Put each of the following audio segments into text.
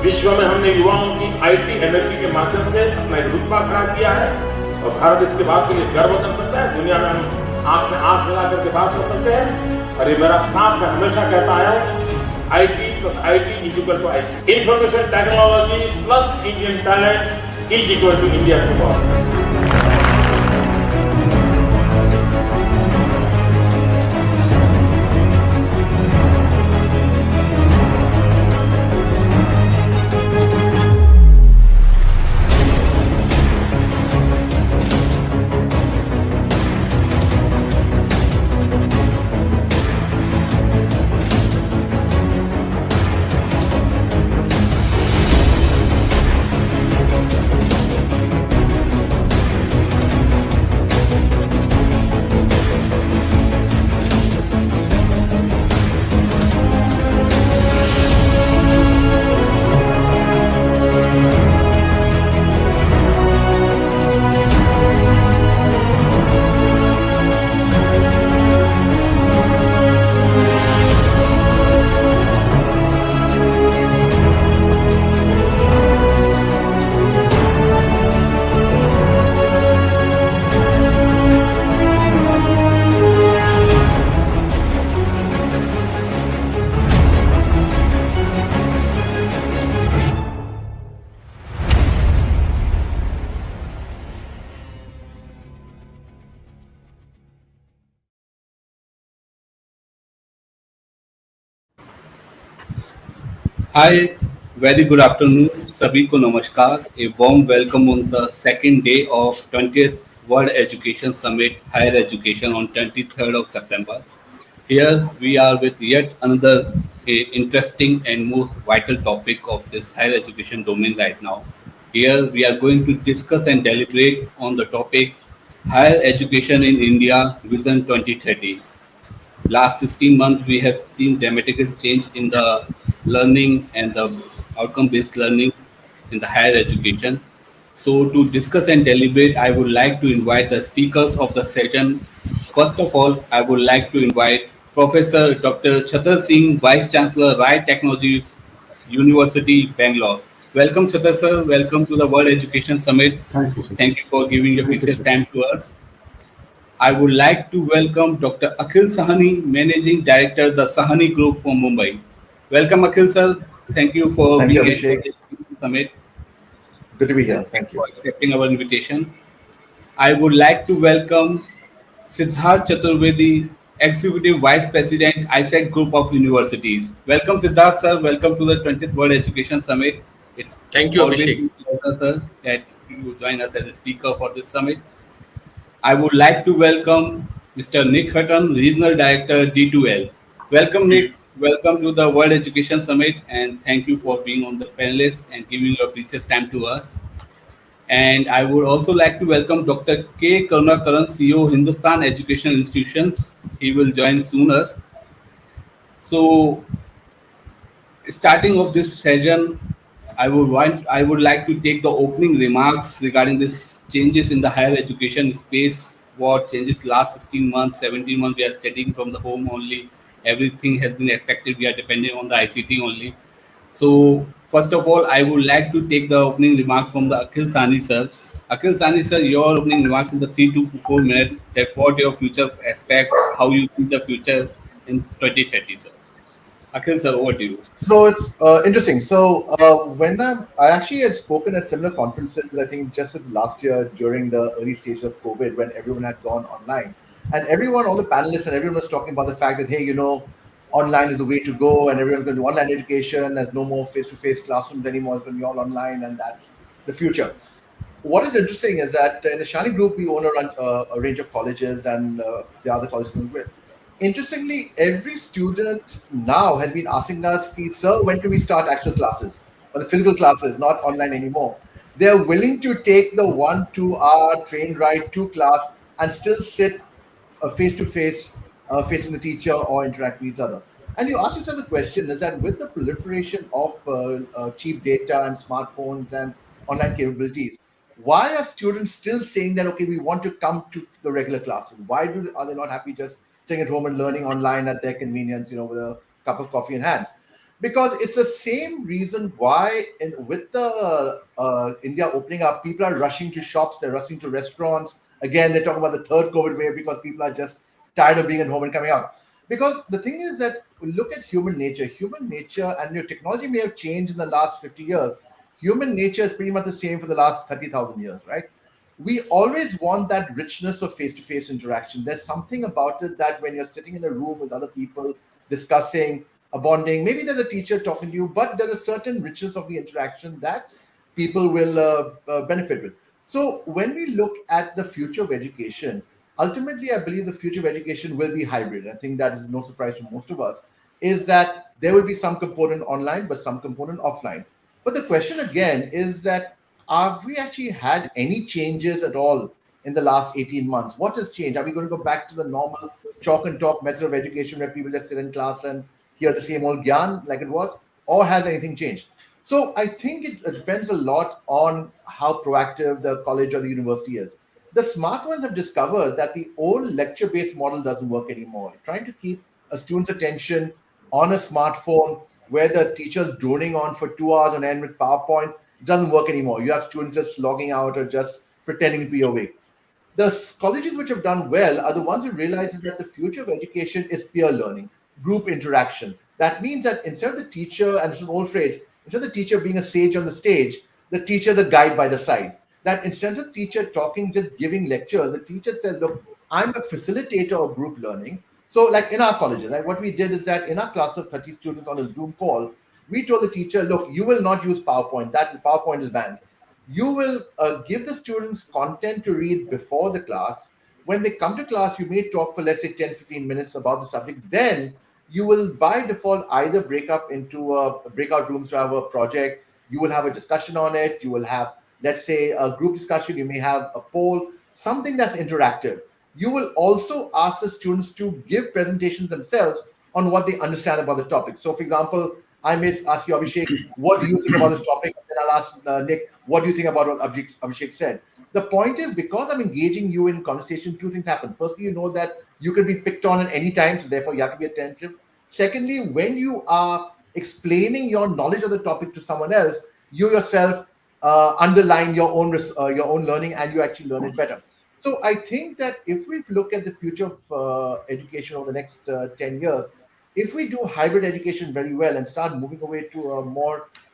विश्व में हमने युवाओं की IT एनर्जी के माध्यम से अपना एक रुतबा खड़ा किया है और भारत इसके बात के लिए गर्व कर सकता है। दुनिया में हम आंख में आंख मिला करके बात कर सकते हैं। और ये मेरा साफ मैं हमेशा कहता आया हूँ, IT plus IT is equal to IT. Information technology plus Indian talent is equal to Indian performance. Hi, very good afternoon. सभी को नमस्कार. A warm welcome on the second day of 20th World Education Summit Higher Education on 23rd of September. Here we are with yet another interesting and most vital topic of this higher education domain right now. Here we are going to discuss and deliberate on the topic Higher Education in India Vision 2030. Last 16 months, we have seen dramatic change in the learning and the outcome-based learning in the higher education. So to discuss and deliberate, I would like to invite the speakers of the session. First of all, I would like to invite Professor Dr. Chattar Singh, Vice Chancellor, Elets Technology University, Bangalore. Welcome, Chattar sir. Welcome to the World Education Summit. Thank you, sir. Thank you for giving your precious time to us. I would like to welcome Dr. Akhil Shahani, Managing Director, the Shahani Group from Mumbai. Welcome, Akhil sir. Thank you for being at the summit. Good to be here. Thank you for accepting our invitation. I would like to welcome Siddhart Chaturvedi, Executive Vice President, AISECT Group of Universities. Welcome, Siddhart sir. Welcome to the 20th World Education Summit. It's Thank you, always Abhishek. a pleasure, sir, that you join us as a speaker for this summit. I would like to welcome Mr. Nick Hutton, Regional Director, D2L. Welcome, Nick. Welcome to the World Education Summit, and thank you for being on the panelists and giving your precious time to us. And I would also like to welcome Dr. K. Karunakaran, CEO, Hindusthan Educational Institutions. He will join soon us. So, starting off this session, I would like to take the opening remarks regarding this changes in the higher education space. What changes last 16 months, 17 months we are studying from the home only. Everything has been expected. We are depending on the ICT only. So first of all, I would like to take the opening remarks from the Akhil Shahani sir. Akhil Shahani sir, your opening remarks in the 3 to 4 minutes. That what your future aspects, how you see the future in 2030, sir. Akhil sir, over to you. So it's interesting. So when I actually had spoken at similar conferences, I think just last year during the early stages of COVID, when everyone had gone online, and everyone, all the panelists and everyone was talking about the fact that, hey, online is the way to go, and everyone's going to do online education. There's no more face-to-face classrooms anymore. It's going to be all online, and that's the future. What is interesting is that in the Shahani Group, we own a range of colleges and the other colleges as well. Interestingly, every student now has been asking us, sir, when can we start actual classes? Or the physical classes, not online anymore. They're willing to take the 1-2 hour train ride to class and still sit face-to-face, facing the teacher or interact with each other. And you ask yourself the question is that with the proliferation of cheap data and smartphones and online capabilities, why are students still saying that, okay, we want to come to the regular classroom? Why are they not happy just sitting at home and learning online at their convenience, with a cup of coffee in hand? Because it's the same reason why with the India opening up, people are rushing to shops, they're rushing to restaurants. Again, they're talking about the third COVID wave because people are just tired of being at home and coming out. Because the thing is that look at human nature. Human nature, and your technology may have changed in the last 50 years. Human nature is pretty much the same for the last 30,000 years, right? We always want that richness of face-to-face interaction. There's something about it that when you're sitting in a room with other people discussing, a bonding, maybe there's a teacher talking to you, but there's a certain richness of the interaction that people will benefit with. So when we look at the future of education, ultimately, I believe the future of education will be hybrid. I think that is no surprise to most of us, is that there will be some component online, but some component offline. But the question again is that have we actually had any changes at all in the last 18 months? What has changed? Are we going to go back to the normal chalk and talk method of education where people just sit in class and hear the same old gyan like it was? Or has anything changed? So I think it depends a lot on how proactive the college or the university is. The smart ones have discovered that the old lecture-based model doesn't work anymore. Trying to keep a student's attention on a smartphone where the teacher's droning on for 2 hours on end with PowerPoint doesn't work anymore. You have students just logging out or just pretending to be awake. The colleges which have done well are the ones who realize that the future of education is peer learning, group interaction. That means that instead of the teacher, and it's an old phrase, instead of the teacher being a sage on the stage, the teacher is a guide by the side. That instead of teacher talking, just giving lectures, the teacher says, look, I'm a facilitator of group learning. So like in our colleges, right, what we did is that in our class of 30 students on a Zoom call, we told the teacher, look, you will not use PowerPoint. That PowerPoint is banned. You will give the students content to read before the class. When they come to class, you may talk for, let's say, 10, 15 minutes about the subject. Then you will, by default, either break up into breakout rooms to have a project. You will have a discussion on it. You will have, let's say, a group discussion. You may have a poll, something that's interactive. You will also ask the students to give presentations themselves on what they understand about the topic. So, for example, I may ask you, Abhishek, what do you think about this topic? And then I'll ask Nick, what do you think about what Abhishek said? The point is, because I'm engaging you in conversation, two things happen. Firstly, you know that you can be picked on at any time, so therefore you have to be attentive. Secondly, when you are explaining your knowledge of the topic to someone else, you yourself underline your own learning, and you actually learn it better. So I think that if we look at the future of education over the next 10 years, if we do hybrid education very well and start moving away to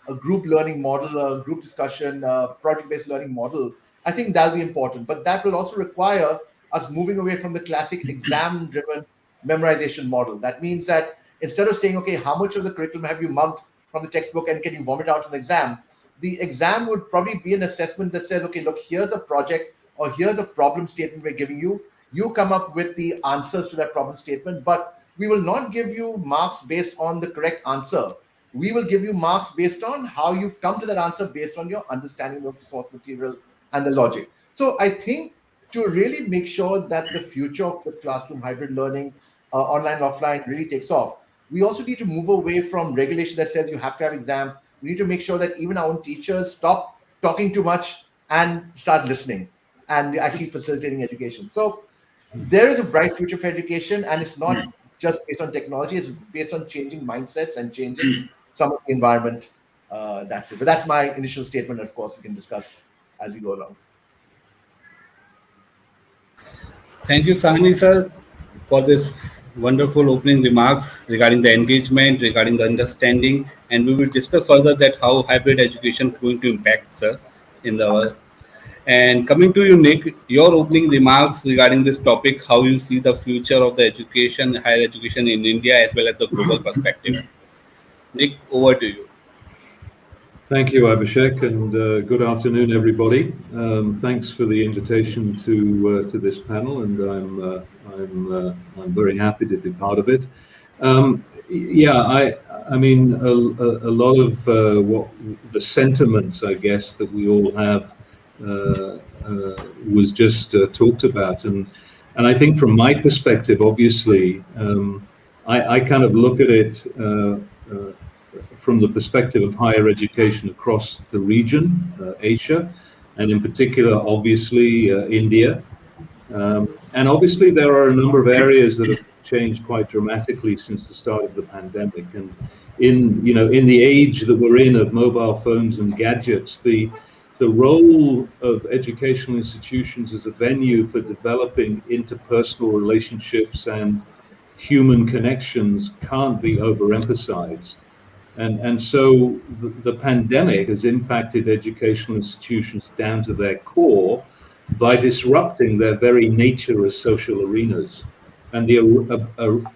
a group learning model, a group discussion, project-based learning model, I think that'll be important. But that will also require us moving away from the classic exam-driven memorization model. That means that instead of saying, okay, how much of the curriculum have you mugged from the textbook and can you vomit out in the exam? The exam would probably be an assessment that says, okay, look, here's a project or here's a problem statement we're giving you. You come up with the answers to that problem statement, but we will not give you marks based on the correct answer. We will give you marks based on how you've come to that answer based on your understanding of the source material and the logic. So I think to really make sure that the future of the classroom hybrid learning, online and offline, really takes off, we also need to move away from regulation that says you have to have exams. We need to make sure that even our own teachers stop talking too much and start listening and actually facilitating education. So there is a bright future for education, and it's not just based on technology, it's based on changing mindsets and changing some of the environment. That's it. But that's my initial statement. Of course, we can discuss as we go along. Thank you, Shahani sir, for this wonderful opening remarks regarding the engagement, regarding the understanding, and we will discuss further that how hybrid education is going to impact, sir, in the. And coming to you, Nick, your opening remarks regarding this topic, how you see the future of the education, higher education in India as well as the global perspective. Nick, over to you. Thank you, Abhishek, and good afternoon, everybody. Thanks for the invitation to this panel, and I'm very happy to be part of it. I mean, a lot of what the sentiments, I guess, that we all have was just talked about, and I think from my perspective, obviously, I kind of look at it from the perspective of higher education across the region, Asia, and in particular, obviously, India. And obviously, there are a number of areas that have changed quite dramatically since the start of the pandemic. And in the age that we're in of mobile phones and gadgets, the role of educational institutions as a venue for developing interpersonal relationships and human connections can't be overemphasized. And so the pandemic has impacted educational institutions down to their core by disrupting their very nature as social arenas. And the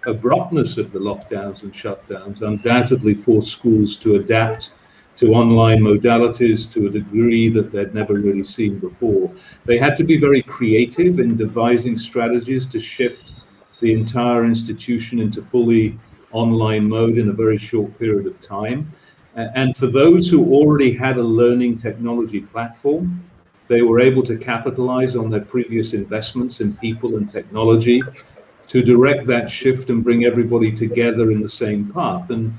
abruptness of the lockdowns and shutdowns undoubtedly forced schools to adapt to online modalities to a degree that they'd never really seen before. They had to be very creative in devising strategies to shift the entire institution into fully online mode in a very short period of time. And for those who already had a learning technology platform, they were able to capitalize on their previous investments in people and technology to direct that shift and bring everybody together in the same path. And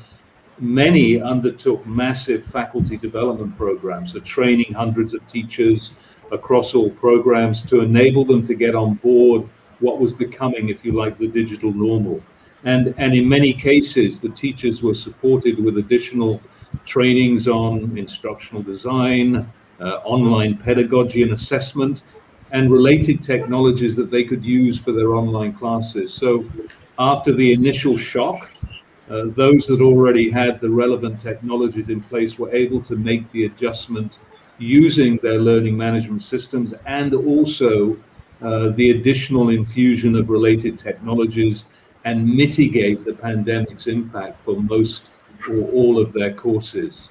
many undertook massive faculty development programs, so training hundreds of teachers across all programs to enable them to get on board what was becoming, if you like, the digital normal. And in many cases, the teachers were supported with additional trainings on instructional design, online pedagogy and assessment, and related technologies that they could use for their online classes. So after the initial shock, those that already had the relevant technologies in place were able to make the adjustment using their learning management systems and also the additional infusion of related technologies and mitigate the pandemic's impact for most or all of their courses.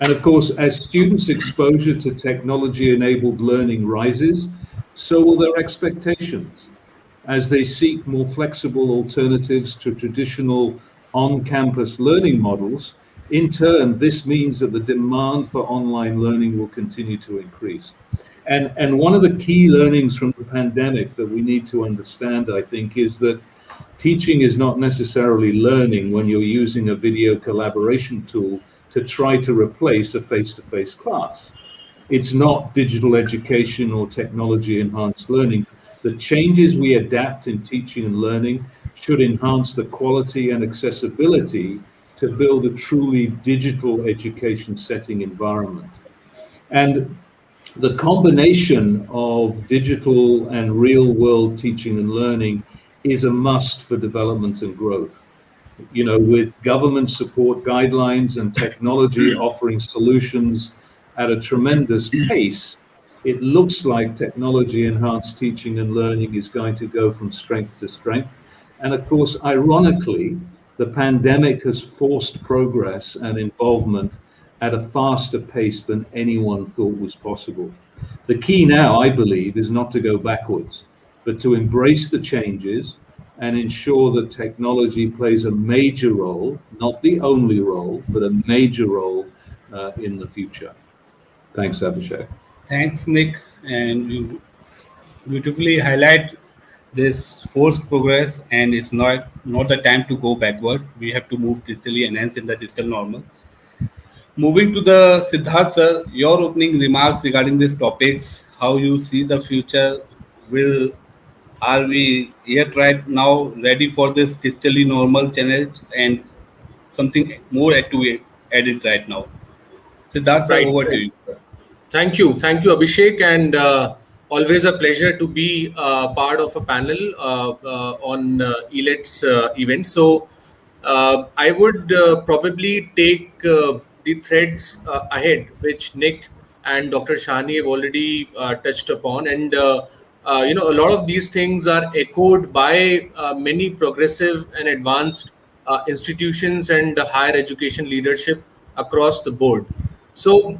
And of course, as students' exposure to technology-enabled learning rises, so will their expectations as they seek more flexible alternatives to traditional on-campus learning models. In turn, this means that the demand for online learning will continue to increase. And one of the key learnings from the pandemic that we need to understand, I think, is that teaching is not necessarily learning when you're using a video collaboration tool to try to replace a face-to-face class. It's not digital education or technology-enhanced learning. The changes we adapt in teaching and learning should enhance the quality and accessibility to build a truly digital education setting environment. And the combination of digital and real-world teaching and learning is a must for development and growth. With government support guidelines and technology offering solutions at a tremendous pace, it looks like technology-enhanced teaching and learning is going to go from strength to strength. And of course, ironically, the pandemic has forced progress and involvement at a faster pace than anyone thought was possible. The key now, I believe, is not to go backwards, but to embrace the changes and ensure that technology plays a major role, not the only role, but a major role in the future. Thanks, Abhishek. Thanks, Nick. And you beautifully highlight this forced progress, and it's not the time to go backward. We have to move digitally enhanced in the digital normal. Moving to the Siddhart sir, your opening remarks regarding these topics, how you see the future. Are we yet right now ready for this digitally normal challenge, and something more to be added right now? Siddhart sir, Right. over to you. Thank you, Abhishek, and always a pleasure to be part of a panel on Elets event. So I would probably take the threads ahead, which Nick and Dr. Shahani have already touched upon, and a lot of these things are echoed by many progressive and advanced institutions and higher education leadership across the board. So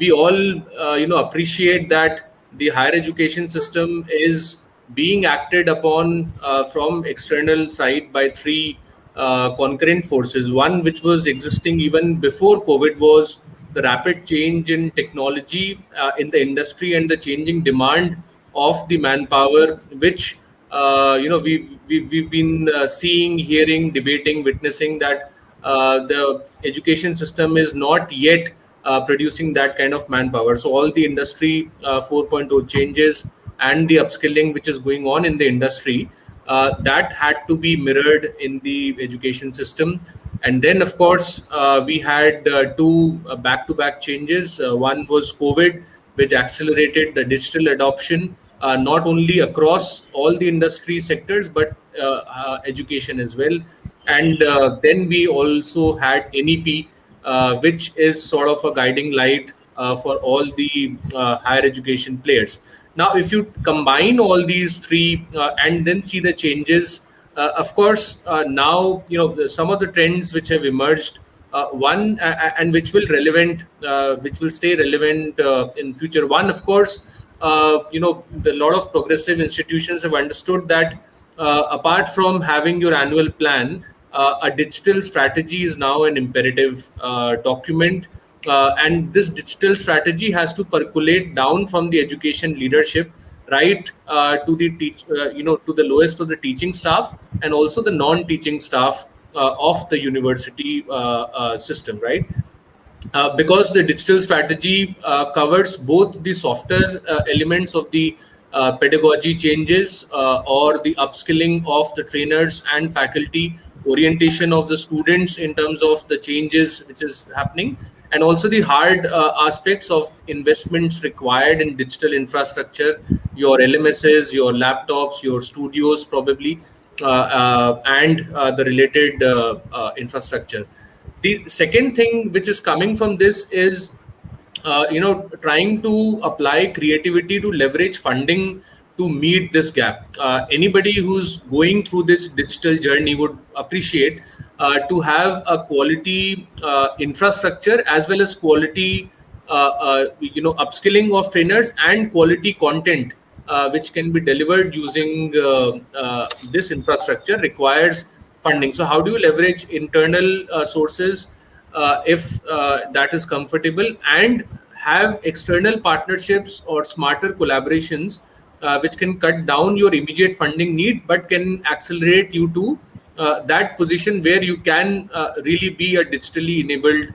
we all, appreciate that the higher education system is being acted upon from external side by three concurrent forces. One, which was existing even before COVID, was the rapid change in technology in the industry and the changing demand of the manpower, which we've been seeing, hearing, debating, witnessing that the education system is not yet producing that kind of manpower. So all the industry 4.0 changes and the upskilling which is going on in the industry that had to be mirrored in the education system. And then, of course, we had two back-to-back changes. One was COVID, which accelerated the digital adoption, not only across all the industry sectors, but education as well. And then we also had NEP, which is sort of a guiding light for all the higher education players. Now, if you combine all these three and then see the changes, of course, now some of the trends which have emerged, one and which will which will stay relevant in future. One, of course, the lot of progressive institutions have understood that apart from having your annual plan, a digital strategy is now an imperative document, and this digital strategy has to percolate down from the education leadership right to the to the lowest of the teaching staff and also the non-teaching staff of the university system, right? Because the digital strategy covers both the softer elements of the pedagogy changes or the upskilling of the trainers and faculty, orientation of the students in terms of the changes which is happening, and also the hard aspects of investments required in digital infrastructure, your LMSs, your laptops, your studios probably, and the related infrastructure. The second thing which is coming from this is trying to apply creativity to leverage funding to meet this gap. Anybody who's going through this digital journey would appreciate to have a quality infrastructure as well as quality upskilling of trainers and quality content which can be delivered using this infrastructure requires funding. So how do you leverage internal sources if that is comfortable, and have external partnerships or smarter collaborations which can cut down your immediate funding need but can accelerate you to that position where you can really be a digitally enabled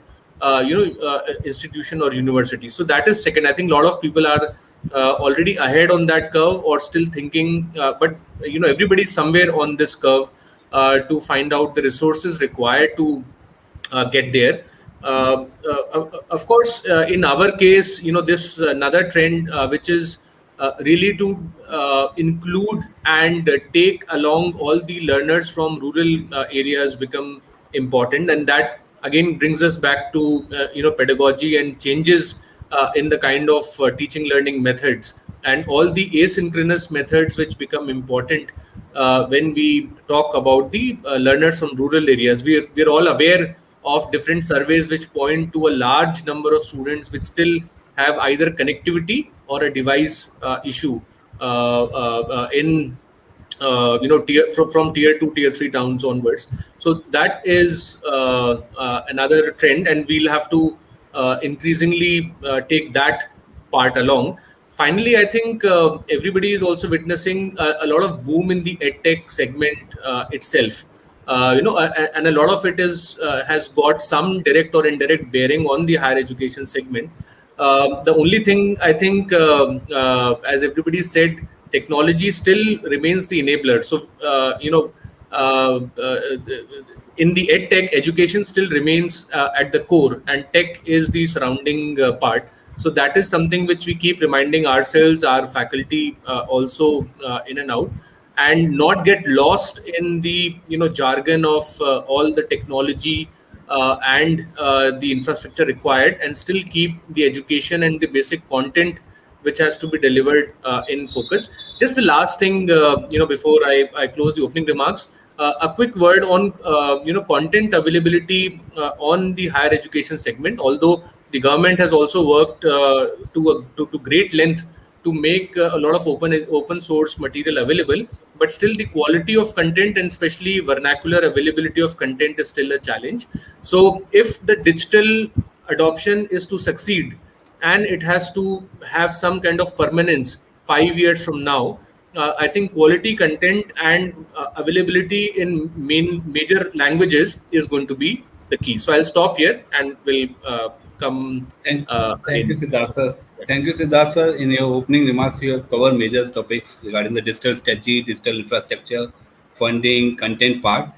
institution or university. So that is second. I think a lot of people are already ahead on that curve or still thinking, but everybody's somewhere on this curve to find out the resources required to get there. Of course, in our case, this another trend which is really to include and take along all the learners from rural areas become important, and that again brings us back to pedagogy and changes in the kind of teaching learning methods and all the asynchronous methods which become important when we talk about the learners from rural areas. We're all aware of different surveys which point to a large number of students which still have either connectivity or a device issue in from tier 2, tier 3 towns onwards. So that is another trend, and we'll have to increasingly take that part along. Finally, I think everybody is also witnessing a lot of boom in the edtech segment itself. And a lot of it is has got some direct or indirect bearing on the higher education segment. The only thing I think, as everybody said, technology still remains the enabler. So, in the ed tech, education still remains at the core, and tech is the surrounding part. So that is something which we keep reminding ourselves, our faculty also in and out, and not get lost in the jargon of all the technology and the infrastructure required, and still keep the education and the basic content which has to be delivered in focus. Just the last thing, before I close the opening remarks, a quick word on content availability on the higher education segment. Although the government has also worked to great length to make a lot of open source material available, but still the quality of content and especially vernacular availability of content is still a challenge. So if the digital adoption is to succeed, and it has to have some kind of permanence 5 years from now, I think quality content and availability in major languages is going to be the key. So I'll stop here and we'll come Thank you, in. Siddhart sir. Thank you, Siddhart sir. In your opening remarks, you have covered major topics regarding the digital strategy, digital infrastructure, funding, content part,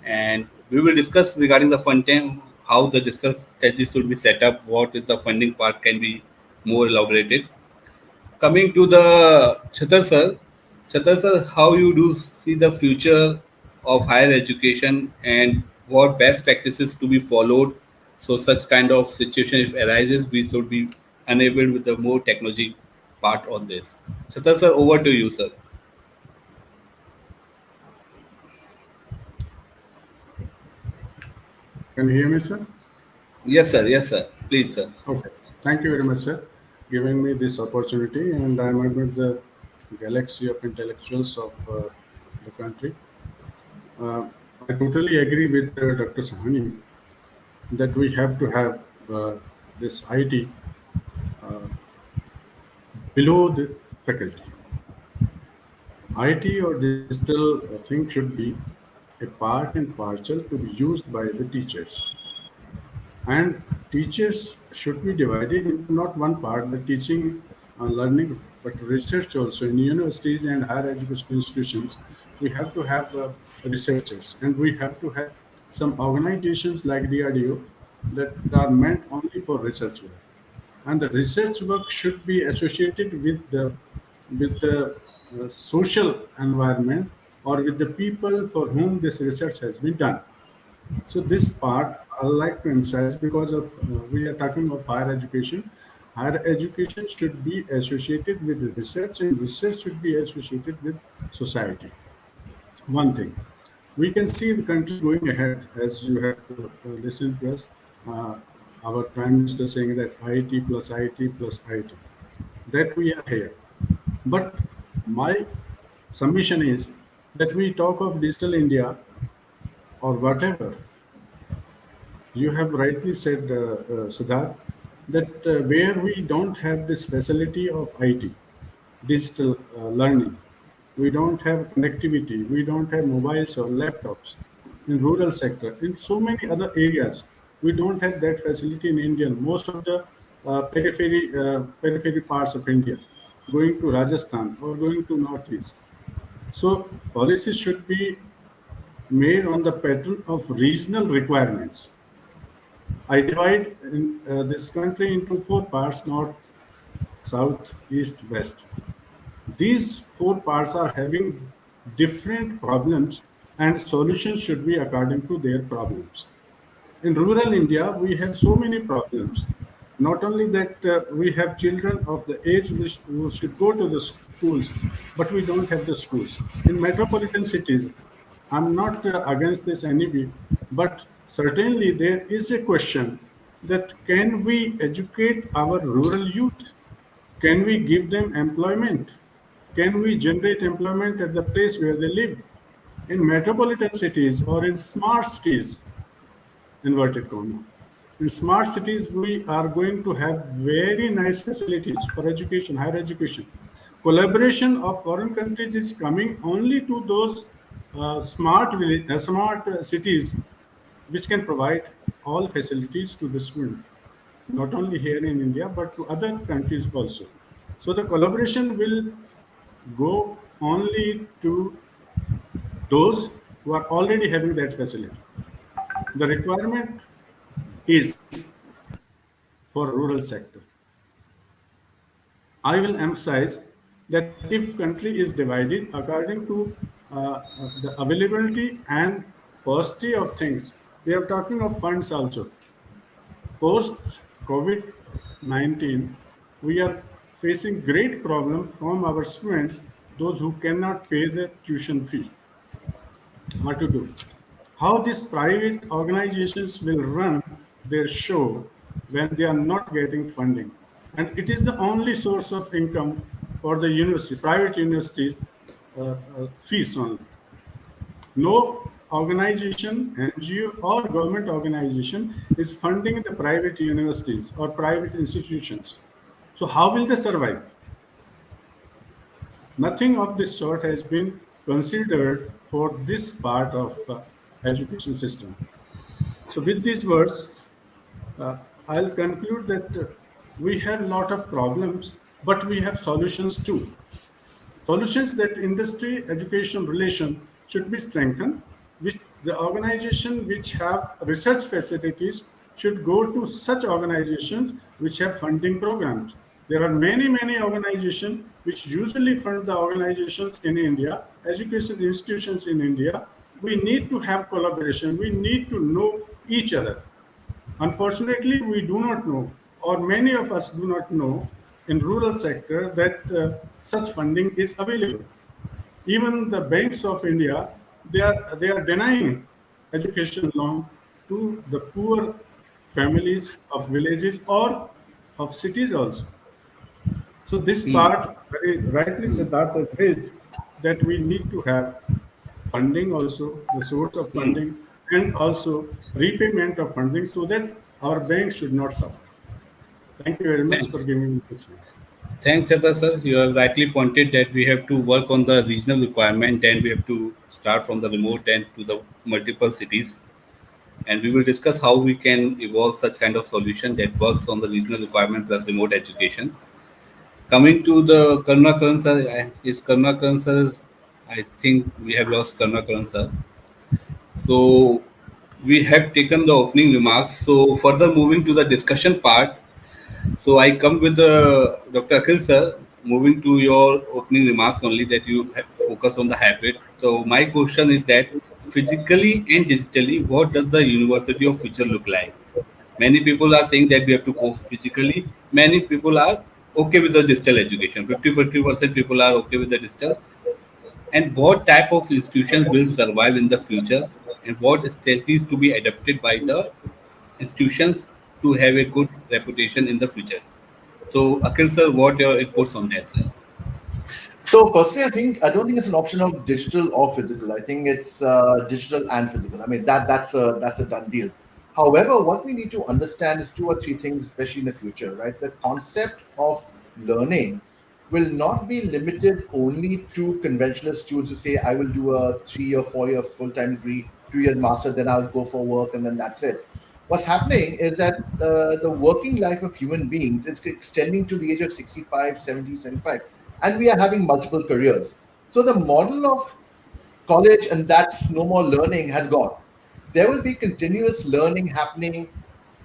and we will discuss regarding the content, how the digital strategy should be set up, what is the funding part can be more elaborated. Coming to the Chattar sir, how you do see the future of higher education and what best practices to be followed so such kind of situation if arises, we should be enabled with the more technology part on this. Chattar sir, over to you, sir. Can you hear me, sir? Yes, sir. Please, sir. Okay. Thank you very much, sir, giving me this opportunity. And I'm amid the galaxy of intellectuals of the country. I totally agree with Dr. Shahani that we have to have this IT below the faculty. IT or digital thing should be a part and parcel to be used by the teachers. And teachers should be divided into not one part, the teaching, learning, but research also. In universities and higher education institutions, we have to have researchers, and we have to have some organizations like DRDO that are meant only for research work. And the research work should be associated with the social environment or with the people for whom this research has been done. So this part I like to emphasize because of we are talking of higher education. Higher education should be associated with research, and research should be associated with society. One thing we can see the country going ahead, as you have listened to us. Uh, our prime minister saying that IT plus IT plus IT, that we are here. But my submission is that we talk of digital India or whatever. You have rightly said, Siddhart, that where we don't have this facility of IT, digital learning, we don't have connectivity, we don't have mobiles or laptops in rural sector, in so many other areas, we don't have that facility in India. Most of the periphery parts of India, going to Rajasthan or going to Northeast. So policies should be made on the pattern of regional requirements. I divide this country into four parts: north, south, east, west. These four parts are having different problems, and solutions should be according to their problems. In rural India, we have so many problems. Not only that, we have children of the age which who should go to the schools, but we don't have the schools. In metropolitan cities, I'm not against this NEB, but certainly there is a question that can we educate our rural youth? Can we give them employment? Can we generate employment at the place where they live? In metropolitan cities or in smart cities, inverted comma. In smart cities, we are going to have very nice facilities for education, higher education. Collaboration of foreign countries is coming only to those smart cities which can provide all facilities to the student, not only here in India, but to other countries also. So the collaboration will go only to those who are already having that facility. The requirement is for rural sector. I will emphasize that if country is divided according to the availability and paucity of things, we are talking of funds also. Post COVID-19, we are facing great problem from our students, those who cannot pay the tuition fee. What to do? How these private organizations will run their show when they are not getting funding. And it is the only source of income for the university, private universities, fees only. No organization, NGO, or government organization is funding the private universities or private institutions. So, how will they survive? Nothing of this sort has been considered for this part of education system. So, with these words, I'll conclude that we have a lot of problems, but we have solutions too. Solutions that industry education relation should be strengthened, which the organization which have research facilities should go to such organizations which have funding programs. There are many organizations which usually fund the organizations in India, education institutions in India. We need to have collaboration. We need to know each other. Unfortunately, we do not know, or many of us do not know, in rural sector that such funding is available. Even the banks of India, they are denying education loan to the poor families of villages or of cities also. So this part, very rightly Siddhart has said that we need to have funding also, the source of funding, and also repayment of funding so that our banks should not suffer. Thank you very much for Thanks. giving me this. Thanks, Chattar sir. You have rightly pointed that we have to work on the regional requirement and we have to start from the remote and to the multiple cities. And we will discuss how we can evolve such kind of solution that works on the regional requirement plus remote education. Coming to the Karunakaran sir, is Karunakaran sir, I think we have lost Karunakaran sir. So we have taken the opening remarks. So further moving to the discussion part, so I come with the Dr. Akhil sir, moving to your opening remarks only that you have focused on the habit. So my question is that physically and digitally, what does the university of future look like? Many people are saying that we have to go physically. Many people are okay with the digital education. 50% people are okay with the digital. And what type of institutions will survive in the future? And what strategies to be adopted by the institutions to have a good reputation in the future? So, Akhil sir, what your inputs on that, sir? So personally, I don't think it's an option of digital or physical. I think it's digital and physical. I mean that's a done deal. However, what we need to understand is two or three things, especially in the future, right? The concept of learning will not be limited only to conventional students who say, I will do a 3 or 4 year full time degree, 2 years master, then I'll go for work, and then that's it. What's happening is that the working life of human beings is extending to the age of 65, 70, 75, and we are having multiple careers. So the model of college and that's no more learning has gone. There will be continuous learning happening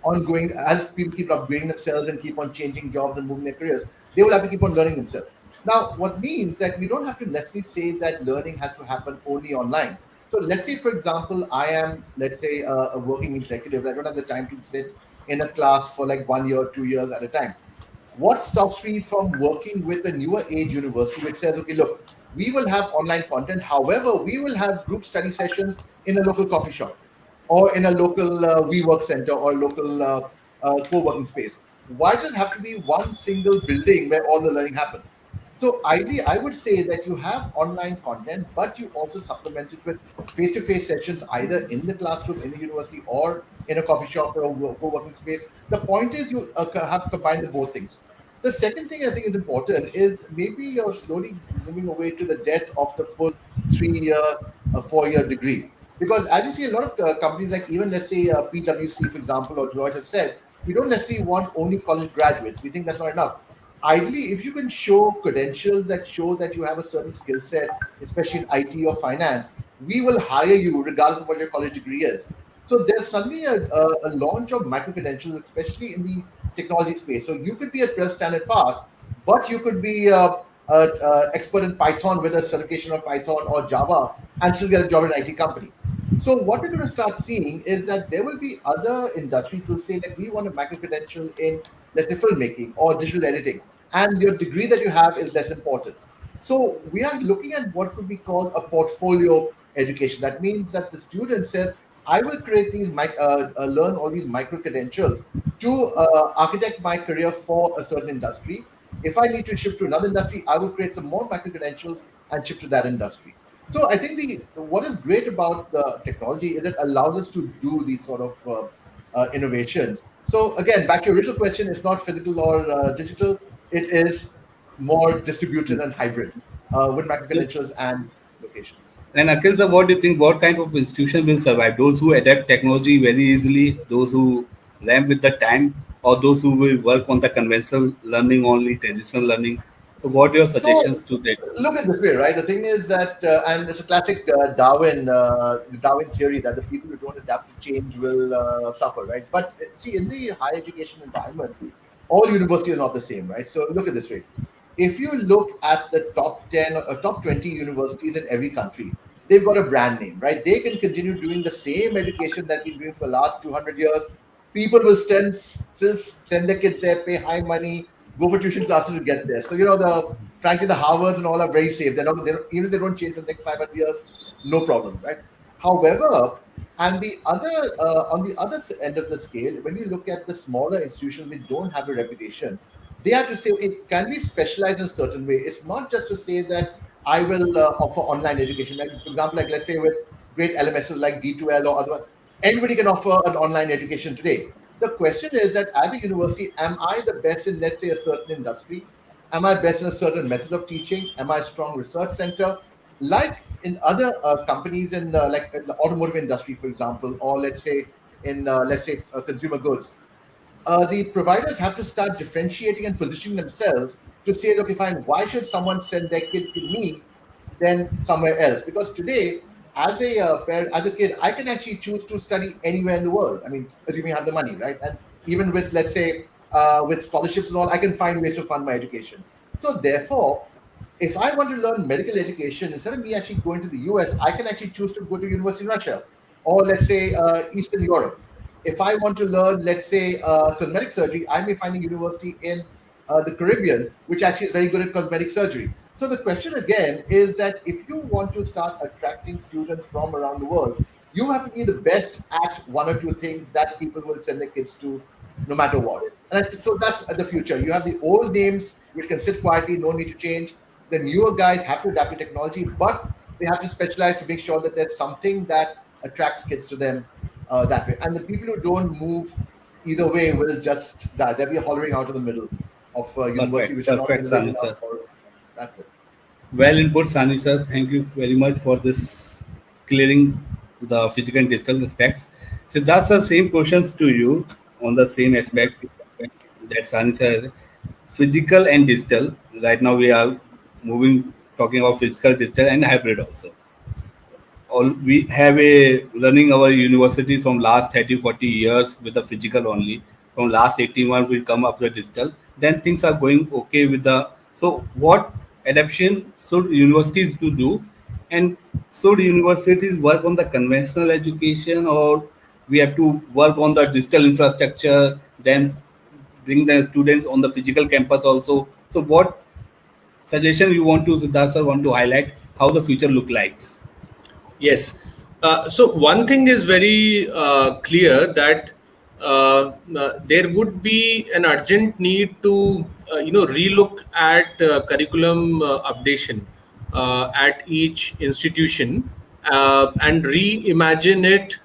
ongoing as people keep upgrading themselves and keep on changing jobs and moving their careers. They will have to keep on learning themselves. Now, what means that we don't have to necessarily say that learning has to happen only online. So let's say, for example, I am, let's say, a working executive. I don't have the time to sit in a class for like 1 year, 2 years at a time. What stops me from working with a newer age university which says, okay, look, we will have online content. However, we will have group study sessions in a local coffee shop or in a local WeWork center or local co-working space. Why does it have to be one single building where all the learning happens? So ideally, I would say that you have online content, but you also supplement it with face-to-face sessions either in the classroom, in the university, or in a coffee shop or a co-working space. The point is you have to combine the both things. The second thing I think is important is maybe you're slowly moving away to the death of the full 3 year, 4 year degree. Because as you see, a lot of companies like even let's say PwC, for example, or Deloitte have said, we don't necessarily want only college graduates. We think that's not enough. Ideally, if you can show credentials that show that you have a certain skill set, especially in IT or finance, we will hire you regardless of what your college degree is. So there's suddenly a launch of micro credentials, especially in the technology space. So you could be a 12 standard pass, but you could be expert in Python with a certification of Python or Java and still get a job in an IT company. So what we're going to start seeing is that there will be other industries who will say that we want a micro credential in, let's say, filmmaking or digital editing, and your degree that you have is less important. So we are looking at what could be called a portfolio education. That means that the student says, I will create these, learn all these micro credentials to architect my career for a certain industry. If I need to shift to another industry, I will create some more micro credentials and shift to that industry. So I think what is great about the technology is it allows us to do these sort of innovations. So again, back to your original question, it's not physical or digital. It is more distributed and hybrid with micro credentials and locations. And Akhil sir, what do you think? What kind of institution will survive? Those who adapt technology very easily, those who ramp with the time, or those who will work on the conventional learning only, traditional learning? So what are your So suggestions to that? look at this way, right? The thing is that, and it's a classic Darwin theory that the people who don't adapt to change will suffer, right? But see, in the higher education environment, all universities are not the same, right? So look at this way. If you look at the top 10 or top 20 universities in every country, they've got a brand name, right? They can continue doing the same education that we've been doing for the last 200 years. People will still send their kids there, pay high money, go for tuition classes to get there. So, frankly, the Harvards and all are very safe. Even if they don't change for the next 500 years, no problem, right? However, and the other on the other end of the scale, when you look at the smaller institutions which don't have a reputation, they have to say it can be specialized in a certain way. It's not just to say that I will offer online education. Like for example, like let's say with great LMSs like D2L or other, anybody can offer an online education today. The question is that as a university, am I the best in, let's say, a certain industry? Am I best in a certain method of teaching? Am I a strong research center? Like in other companies in like in the automotive industry, for example, or let's say consumer goods, the providers have to start differentiating and positioning themselves to say, okay, fine, why should someone send their kid to me than somewhere else? Because today, as a parent, as a kid, I can actually choose to study anywhere in the world. I mean, assuming I have the money, right? And even with, let's say, with scholarships and all, I can find ways to fund my education. So therefore, if I want to learn medical education, instead of me actually going to the US, I can actually choose to go to university in Russia or let's say Eastern Europe. If I want to learn, let's say, cosmetic surgery, I may find a university in the Caribbean, which actually is very good at cosmetic surgery. So the question again is that if you want to start attracting students from around the world, you have to be the best at one or two things that people will send their kids to no matter what. So that's the future. You have the old names which can sit quietly, no need to change. The newer guys have to adapt to technology, but they have to specialize to make sure that there's something that attracts kids to them that way. And the people who don't move either way will just die. They'll be hollering out of the middle of university, which are not Perfect, innovative Sani sir. enough. That's it. Well input, Sani sir. Thank you very much for this clearing the physical and digital aspects. So that's the same questions to you on the same aspect that Sani sir has. Physical and digital. Right now we are talking about physical, digital, and hybrid also. All we have a running our university from last 30 40 years with the physical only. From last 18 months we come up with digital, then things are going okay with the. So what adaptation should universities to do, and should universities work on the conventional education, or we have to work on the digital infrastructure, then bring the students on the physical campus also? So what suggestion you want to, Siddhart sir, want to highlight how the future look like? Yes. So one thing is very clear that there would be an urgent need to relook at curriculum updation at each institution and reimagine it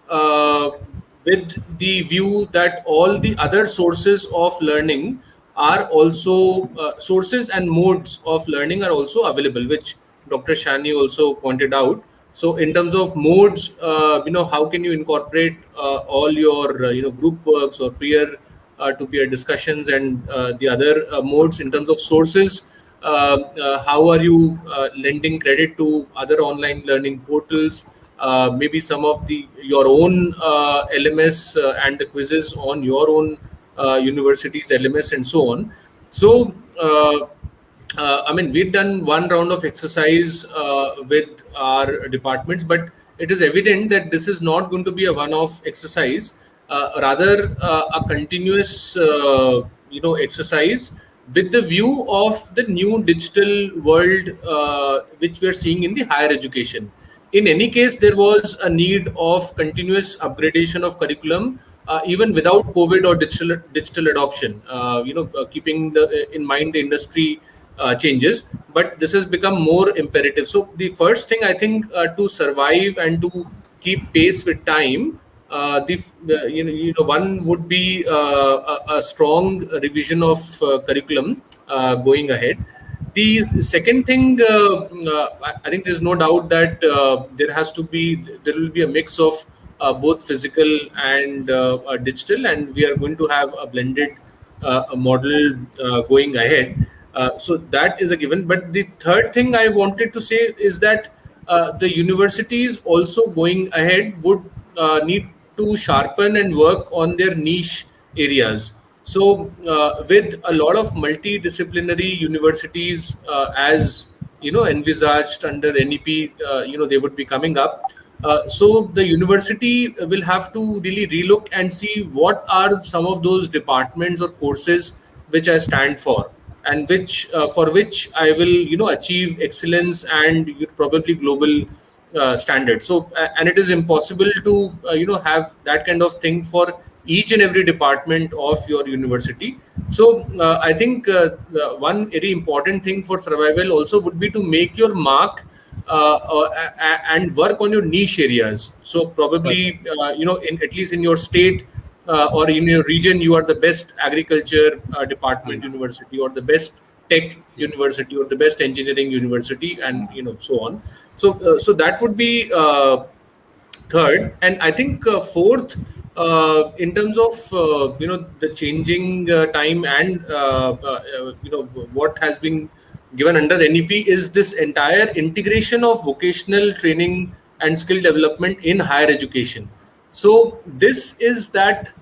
with the view that all the other sources of learning are also sources and modes of learning are also available, which Dr. Shahani also pointed out. So in terms of modes, how can you incorporate all your, group works or peer to peer discussions and the other modes in terms of sources? How are you lending credit to other online learning portals? Maybe some of your own LMS and the quizzes on your own university's LMS and so on. So, we've done one round of exercise with our departments, but it is evident that this is not going to be a one-off exercise, rather a continuous, exercise with the view of the new digital world which we are seeing in the higher education. In any case, there was a need of continuous upgradation of curriculum, even without COVID or digital adoption. Keeping in mind the industry changes, but this has become more imperative. So the first thing I think to survive and to keep pace with time, one would be a strong revision of curriculum going ahead. The second thing, I think there's no doubt that there will be a mix of both physical and digital, and we are going to have a blended model going ahead. So that is a given. But the third thing I wanted to say is that the universities also going ahead would need to sharpen and work on their niche areas. So with a lot of multidisciplinary universities, as envisaged under NEP, they would be coming up. So the university will have to really relook and see what are some of those departments or courses which I stand for, and which for which I will achieve excellence and probably global standards. So and it is impossible to have that kind of thing for each and every department of your university. So I think one very important thing for survival also would be to make your mark and work on your niche areas. So probably in at least in your state or in your region, you are the best agriculture department university, or the best tech university, or the best engineering university, and so on. So that would be third. And I think fourth, in terms of the changing time and what has been given under NEP, is this entire integration of vocational training and skill development in higher education. So this is that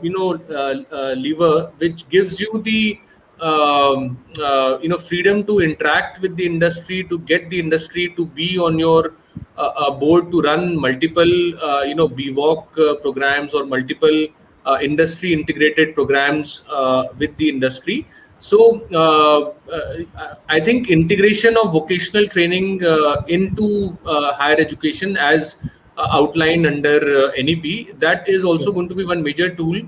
lever which gives you the freedom to interact with the industry, to get the industry to be on your board, to run multiple BVOC programs or multiple industry integrated programs with the industry. So I think integration of vocational training into higher education, as outlined under NEP, that is also going to be one major tool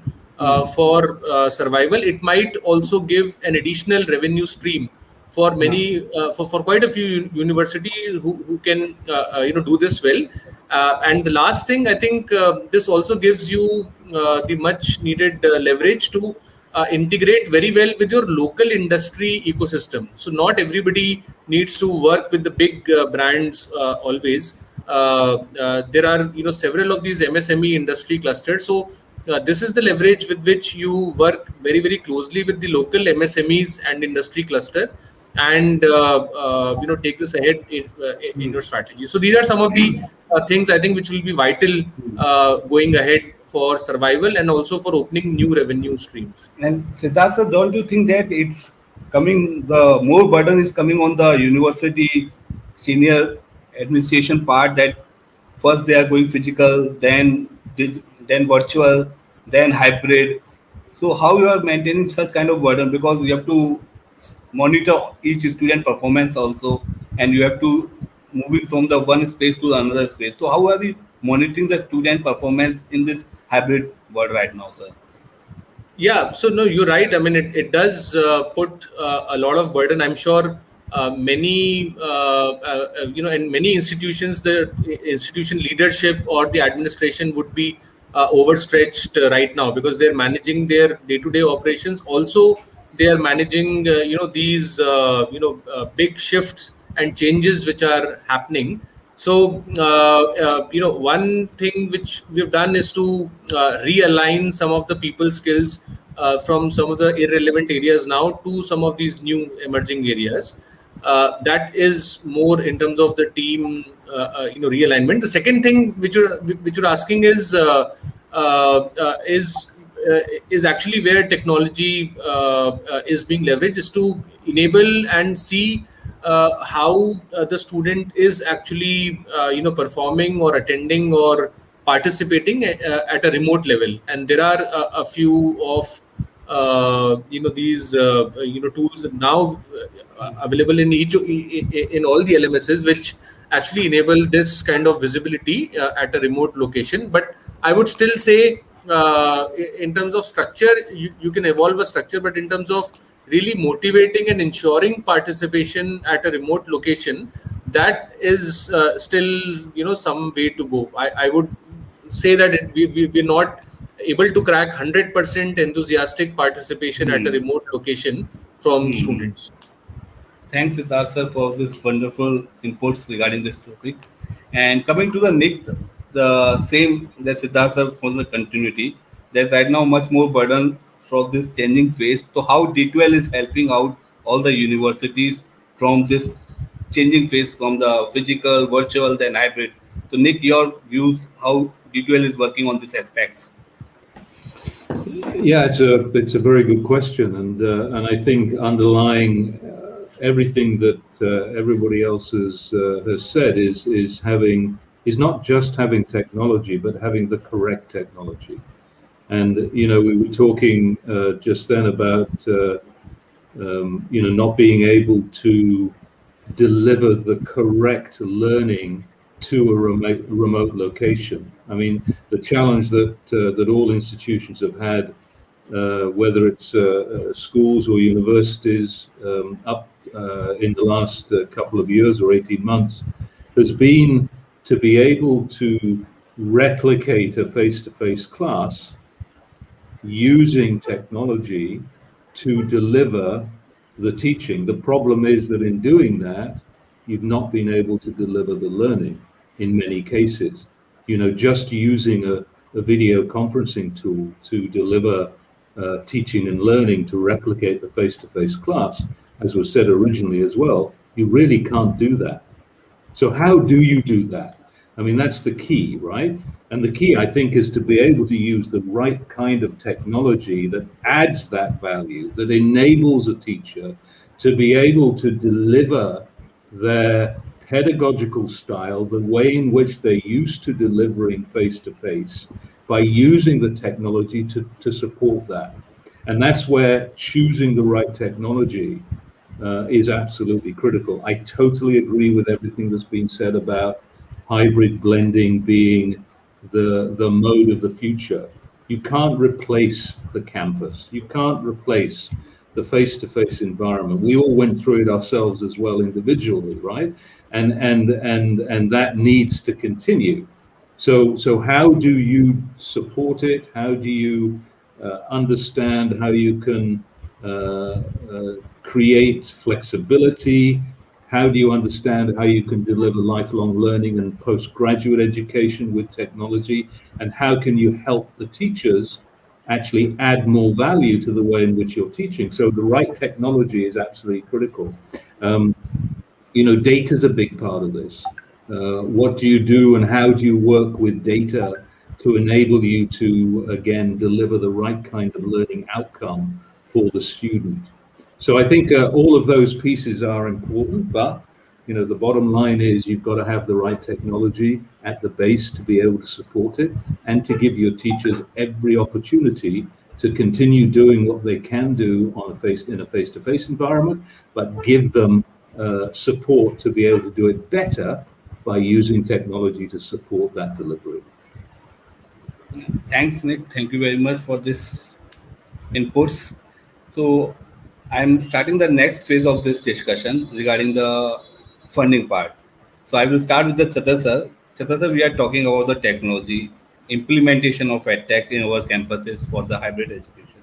for survival. It might also give an additional revenue stream for many, for quite a few universities who can do this well. And the last thing, I think this also gives you the much needed leverage to integrate very well with your local industry ecosystem. So not everybody needs to work with the big brands always. There are several of these MSME industry clusters. So this is the leverage with which you work very, very closely with the local MSMEs and industry cluster, and take this ahead in your strategy. So these are some of the things I think which will be vital going ahead for survival, and also for opening new revenue streams. And Siddhart sir, don't you think that it's coming, the more burden is coming on the university senior administration part, that first they are going physical, then virtual, then hybrid. So how you are maintaining such kind of burden, because you have to monitor each student performance also, and you have to move it from the one space to another space. So how are we monitoring the student performance in this hybrid world right now, sir? Yeah, so no, you're right. I mean, it does put a lot of burden. I'm sure many, in many institutions, the institution leadership or the administration would be overstretched right now, because they're managing their day-to-day operations. Also, they are managing, these, big shifts and changes which are happening. So, one thing which we've done is to realign some of the people skills from some of the irrelevant areas now to some of these new emerging areas. That is more in terms of the team, realignment. The second thing which you're asking is actually where technology is being leveraged, is to enable and see how the student is actually performing or attending or participating at a remote level. And there are a few of these tools now available in in all the LMSs, which actually enable this kind of visibility at a remote location. But I would still say, in terms of structure, you can evolve a structure, but in terms of really motivating and ensuring participation at a remote location, that is still some way to go. I would say that we're not able to crack 100% enthusiastic participation at a remote location from students. Thanks, Siddhart sir, for this wonderful inputs regarding this topic. And coming to the next, the same that Siddhart sir for the continuity, There's right now much more burden from this changing phase. So how D12 is helping out all the universities from this changing phase from the physical, virtual, then hybrid. So Nick, your views how D12 is working on these aspects? Yeah, it's a very good question, and I think underlying everything that everybody else has said is not just having technology, but having the correct technology. And we were talking just then about not being able to deliver the correct learning to a remote location. I mean, the challenge that all institutions have had, whether it's schools or universities, up in the last couple of years or 18 months, has been to be able to replicate a face-to-face class using technology to deliver the teaching. The problem is that in doing that, you've not been able to deliver the learning in many cases. Just using a video conferencing tool to deliver teaching and learning to replicate the face-to-face class, as was said originally as well, you really can't do that. So how do you do that? I mean, that's the key, right? And the key, I think, is to be able to use the right kind of technology that adds that value, that enables a teacher to be able to deliver their pedagogical style, the way in which they're used to delivering face-to-face, by using the technology to support that. And that's where choosing the right technology is absolutely critical. I totally agree with everything that's been said about hybrid blending being the mode of the future. You can't replace the campus. You can't replace the face-to-face environment. We all went through it ourselves as well individually, right? And that needs to continue. So how do you support it? How do you understand how you can create flexibility? How do you understand how you can deliver lifelong learning and postgraduate education with technology? And how can you help the teachers actually add more value to the way in which you're teaching? So the right technology is absolutely critical. Data is a big part of this. What do you do and how do you work with data to enable you to, again, deliver the right kind of learning outcome for the student? So I think all of those pieces are important, but the bottom line is you've got to have the right technology at the base to be able to support it, and to give your teachers every opportunity to continue doing what they can do in a face-to-face environment, but give them support to be able to do it better by using technology to support that delivery. Thanks, Nick. Thank you very much for this inputs. So I'm starting the next phase of this discussion regarding the funding part. So I will start with the Chattar sir. Chattar sir, we are talking about the technology, implementation of EdTech in our campuses for the hybrid education.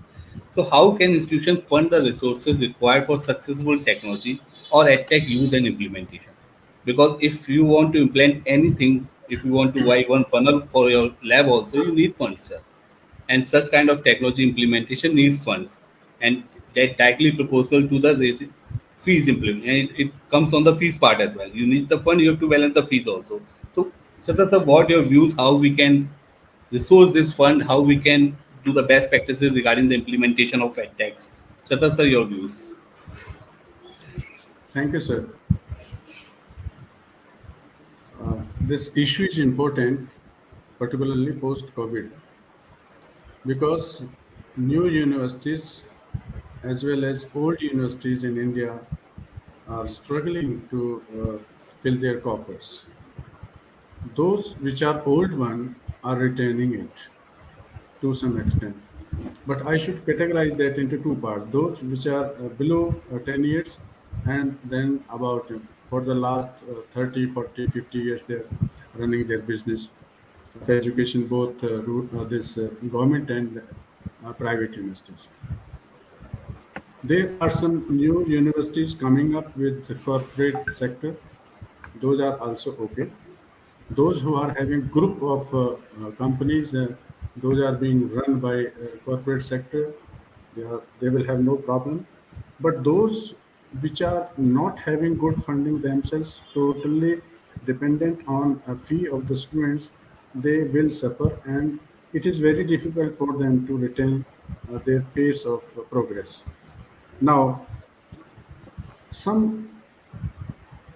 So how can institutions fund the resources required for successful technology or EdTech use and implementation? Because if you want to implement anything, if you want to buy one funnel for your lab also, you need funds, sir. And such kind of technology implementation needs funds, and that directly proportional to the fees implement, and it comes on the fees part as well. You need the fund, you have to balance the fees also. So Chattar sir, what your views, how we can resource this fund, how we can do the best practices regarding the implementation of edtechs? Chattar sir, your views. Thank you, sir. This issue is important, particularly post-COVID, because new universities as well as old universities in India are struggling to fill their coffers. Those which are old one are retaining it to some extent. But I should categorize that into two parts. Those which are below 10 years, and then about for the last 30, 40, 50 years, they're running their business of education, both this government and private universities. There are some new universities coming up with the corporate sector. Those are also okay. Those who are having group of companies those are being run by corporate sector, they will have no problem. But those which are not having good funding themselves, totally dependent on a fee of the students, they will suffer, and it is very difficult for them to retain their pace of progress. Now, some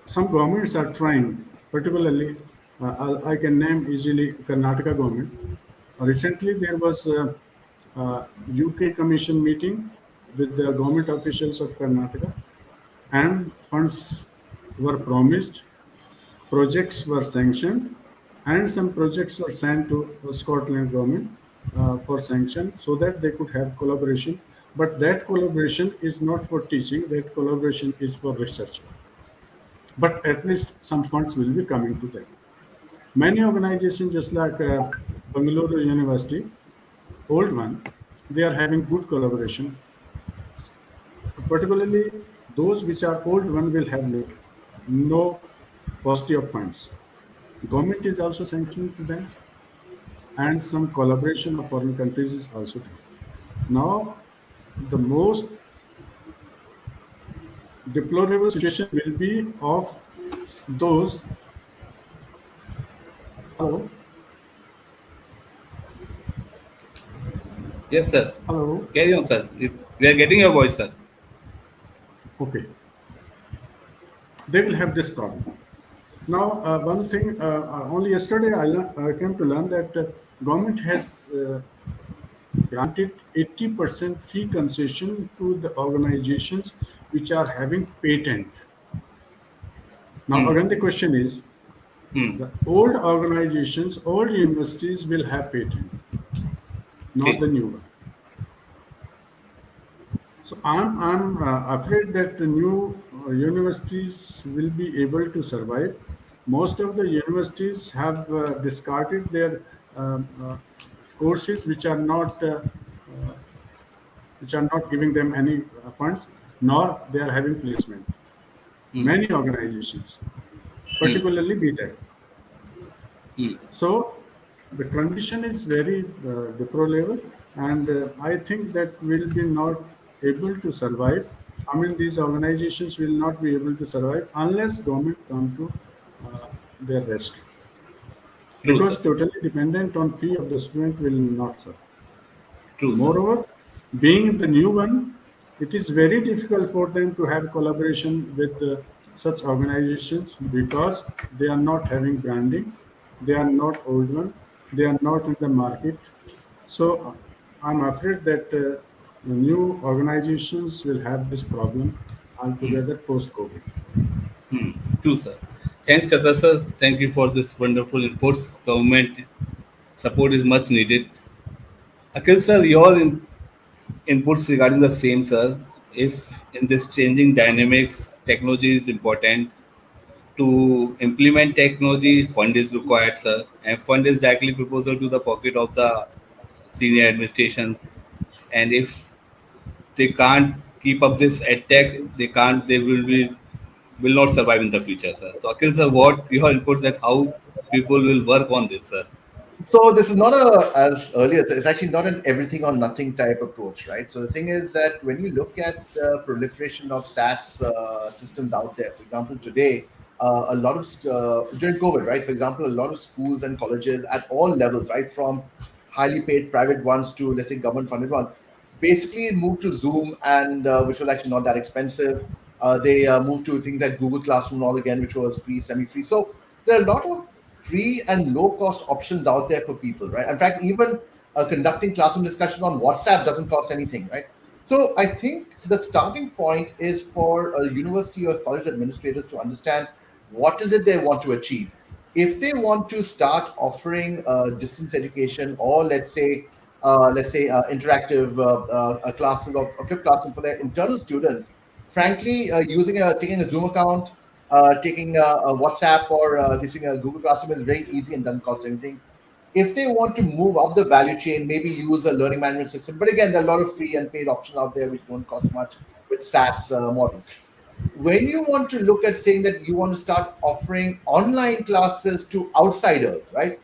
some governments are trying, particularly, I can name easily Karnataka government. Recently, there was a UK Commission meeting with the government officials of Karnataka, and funds were promised, projects were sanctioned, and some projects were sent to Scotland government for sanction so that they could have collaboration. But that collaboration is not for teaching; that collaboration is for research. But at least some funds will be coming to them. Many organizations, just like Bangalore University, old one, they are having good collaboration. Particularly, those which are old one will have no paucity of funds. Government is also sanctioning to them, and some collaboration of foreign countries is also there. Now, the most deplorable situation will be of those. Hello, Yes, sir. hello. Carry on, sir. We are getting your voice, sir. Okay, they will have this problem. Now, one thing, only yesterday I came to learn that government has granted 80% fee concession to the organizations which are having patent. Now, again, the question is, Hmm. the old organizations, old universities will have patent, not See. the new one. So I'm afraid that the new universities will be able to survive. Most of the universities have discarded their courses which are not giving them any funds, nor they are having placement. Hmm. Many organizations, Hmm. particularly BTech. Hmm. So the condition is very deplorable, and I think that will be not able to survive. I mean, these organizations will not be able to survive unless government come to their rescue. True, sir. Because totally dependent on fee of the student will not serve. True, sir. Moreover, being the new one, it is very difficult for them to have collaboration with such organizations because they are not having branding, they are not old one, they are not in the market. So I'm afraid that the new organizations will have this problem altogether post COVID. Hmm. True, sir. Thanks, Chattar, sir. Thank you for this wonderful inputs. Government support is much needed. Akhil, sir, your inputs regarding the same, sir. If in this changing dynamics, technology is important. To implement technology, fund is required, sir. And fund is directly proposal to the pocket of the senior administration. And if they can't keep up this tech, they will not survive in the future, sir. So Akhil, sir, what your inputs that how people will work on this, sir? So this is not a, as earlier, it's actually not an everything or nothing type approach, right? So the thing is that when you look at the proliferation of SaaS systems out there, for example, today, a lot of during COVID, right? For example, a lot of schools and colleges at all levels, right, from highly paid private ones to, let's say, government funded ones, basically moved to Zoom, and which was actually not that expensive. They moved to things like Google Classroom all again, which was free, semi-free. So there are a lot of free and low cost options out there for people, right? In fact, even conducting classroom discussion on WhatsApp doesn't cost anything, right? So I think the starting point is for a university or college administrators to understand what is it they want to achieve. If they want to start offering distance education, or let's say interactive classes or flipped classroom for their internal students, frankly, taking a Zoom account, taking a WhatsApp or this thing, a Google Classroom is very easy and doesn't cost anything. If they want to move up the value chain, maybe use a learning management system. But again, there are a lot of free and paid options out there which don't cost much with SaaS models. When you want to look at saying that you want to start offering online classes to outsiders, right?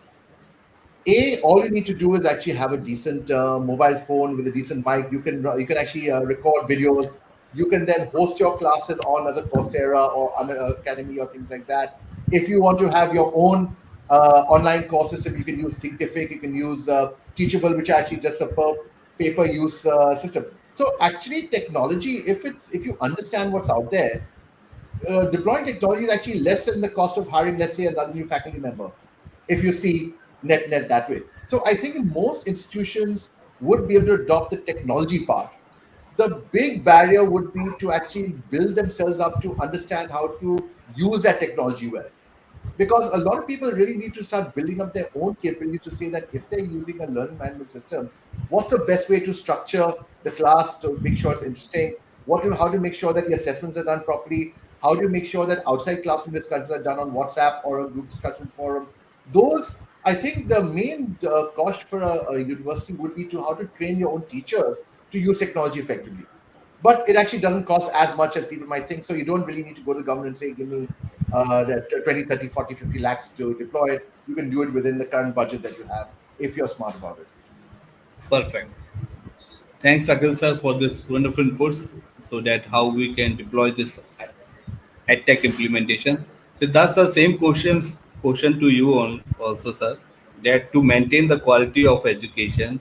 all you need to do is actually have a decent mobile phone with a decent mic. You can actually record videos. You can then host your classes on as a Coursera or on Academy or things like that. If you want to have your own online course system, you can use Thinkific. You can use Teachable, which are actually just a per paper use system. So actually, technology, if you understand what's out there, deploying technology is actually less than the cost of hiring, let's say, another new faculty member, if you see net that way. So I think most institutions would be able to adopt the technology part. The big barrier would be to actually build themselves up to understand how to use that technology well. Because a lot of people really need to start building up their own capabilities to say that if they're using a learning management system, what's the best way to structure the class to make sure it's interesting? How to make sure that the assessments are done properly? How do you make sure that outside classroom discussions are done on WhatsApp or a group discussion forum? Those, I think, the main cost for a university would be to how to train your own teachers to use technology effectively. But it actually doesn't cost as much as people might think. So you don't really need to go to the government and say, give me 20, 30, 40, 50 lakhs to deploy it. You can do it within the current budget that you have if you're smart about it. Perfect. Thanks, Akhil sir, for this wonderful inputs so that how we can deploy this EdTech implementation. So that's the same question to you on also, sir. That to maintain the quality of education,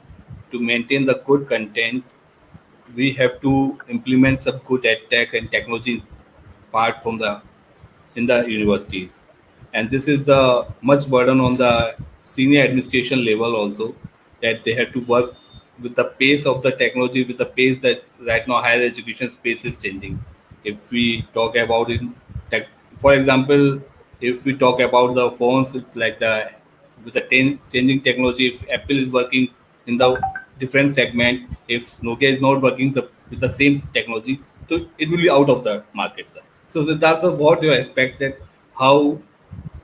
to maintain the good content, we have to implement some good EdTech and technology part from the in the universities, and this is the much burden on the senior administration level also, that they have to work with the pace of the technology, with the pace that right now higher education space is changing. If we talk about in tech, for example, if we talk about the phones, it's like the with the changing technology, if Apple is working in the different segment, if Nokia is not working with the same technology, so it will be out of the market, sir. So that's what you expected, how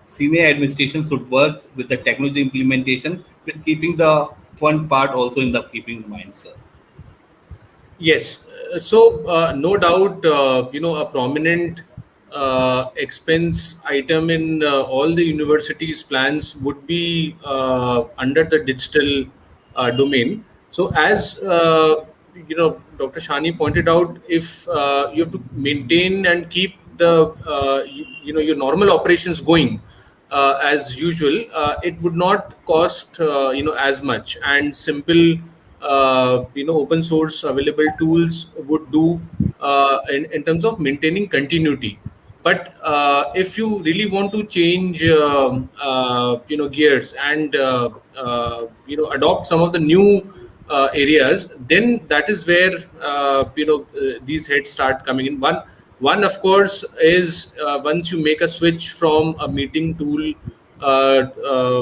senior administration should work with the technology implementation, with keeping the fun part also in the keeping in mind, sir. Yes. So no doubt, a prominent expense item in all the universities' plans would be under the digital domain. So as Dr. Shahani pointed out, if you have to maintain and keep the your normal operations going as usual, it would not cost as much, and simple open source available tools would do in terms of maintaining continuity. But if you really want to change gears and adopt some of the new areas, then that is where these heads start coming in. One of course is once you make a switch from a meeting tool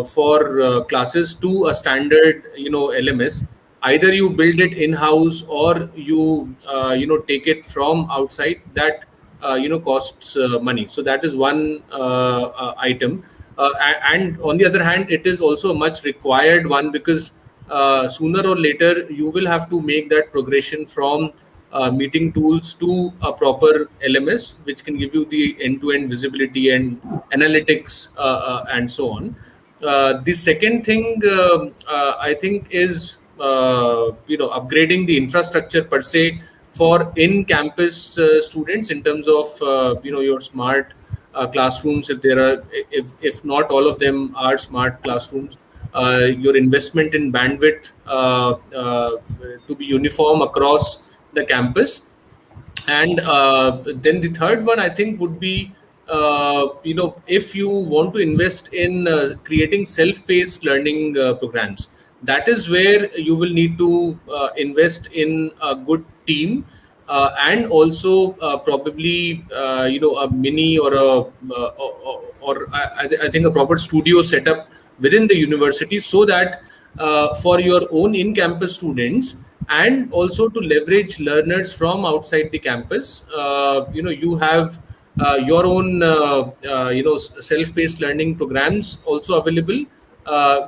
for classes to a standard LMS, either you build it in house or you take it from outside. That costs money. So that is one item. And on the other hand, it is also a much required one, because sooner or later you will have to make that progression from meeting tools to a proper LMS, which can give you the end-to-end visibility and analytics and so on. The second thing I think is upgrading the infrastructure per se for in-campus students, in terms of your smart classrooms. If not all of them are smart classrooms, your investment in bandwidth to be uniform across the campus. And then the third one, I think, would be if you want to invest in creating self-paced learning programs, that is where you will need to invest in a good team, and also probably a mini or I think a proper studio setup within the university, so that for your own in-campus students, and also to leverage learners from outside the campus, you have your own self-paced learning programs also available,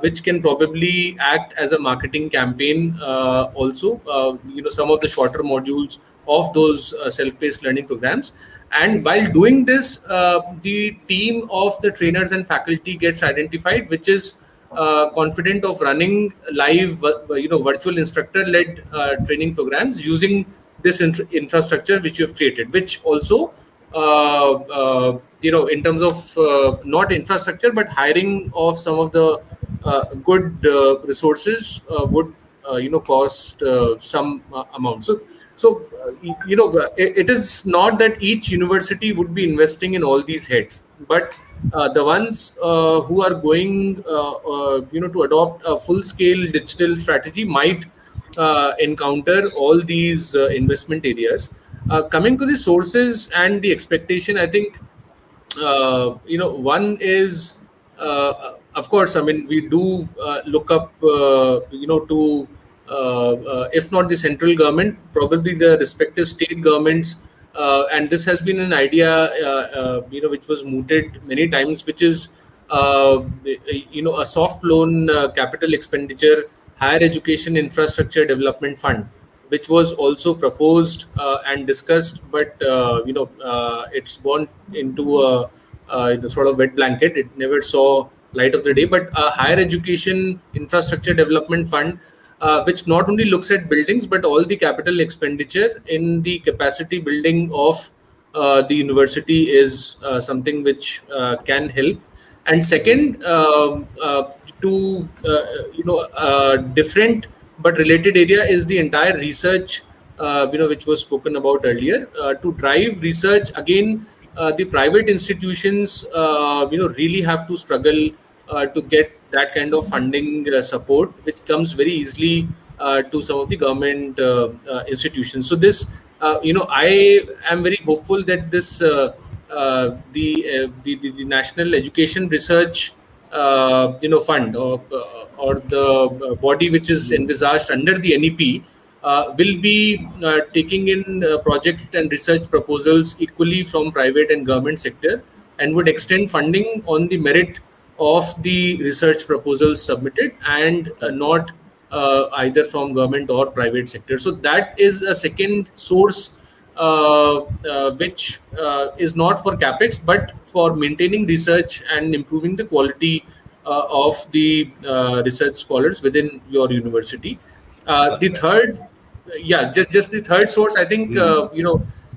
which can probably act as a marketing campaign also. Some of the shorter modules of those self-paced learning programs. And while doing this, the team of the trainers and faculty gets identified, which is confident of running live, virtual instructor-led training programs using this infrastructure which you have created, which also, in terms of not infrastructure but hiring of some of the good resources would cost some amount. It is not that each university would be investing in all these heads, but the ones who are going to adopt a full scale digital strategy might encounter all these investment areas. Coming to the sources and the expectation, I think one is, of course, I mean, we do look up, to, if not the central government, probably the respective state governments. And this has been an idea, which was mooted many times, which is, a soft loan capital expenditure, higher education infrastructure development fund, which was also proposed and discussed, but it's gone into a sort of wet blanket. It never saw light of the day. But a higher education infrastructure development fund, which not only looks at buildings but all the capital expenditure in the capacity building of the university, is something which can help. And second, different but related area is the entire research, which was spoken about earlier. To drive research, again, the private institutions, really have to struggle to get that kind of funding support, which comes very easily to some of the government institutions. So this, I am very hopeful that this the National Education Research fund, or the body which is envisaged under the NEP, will be taking in project and research proposals equally from private and government sector, and would extend funding on the merit of the research proposals submitted, and not either from government or private sector. So that is a second source, which is not for capex but for maintaining research and improving the quality of the research scholars within your university. The third, just the third source, I think,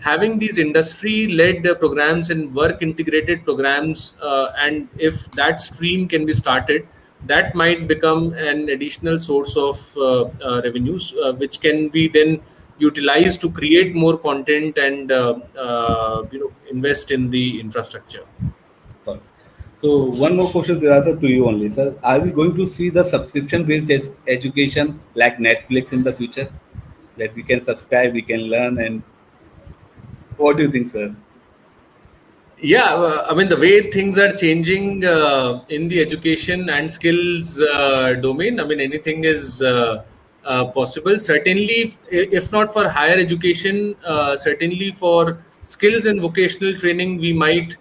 having these industry-led programs and work-integrated programs, and if that stream can be started, that might become an additional source of revenues, which can be then utilized to create more content and invest in the infrastructure. So one more question, Siddhart, to you only, sir. Are we going to see the subscription-based education like Netflix in the future, that we can subscribe, we can learn, and what do you think, sir? Yeah, I mean, the way things are changing in the education and skills domain, I mean, anything is possible. Certainly, if not for higher education, certainly for skills and vocational training, we might,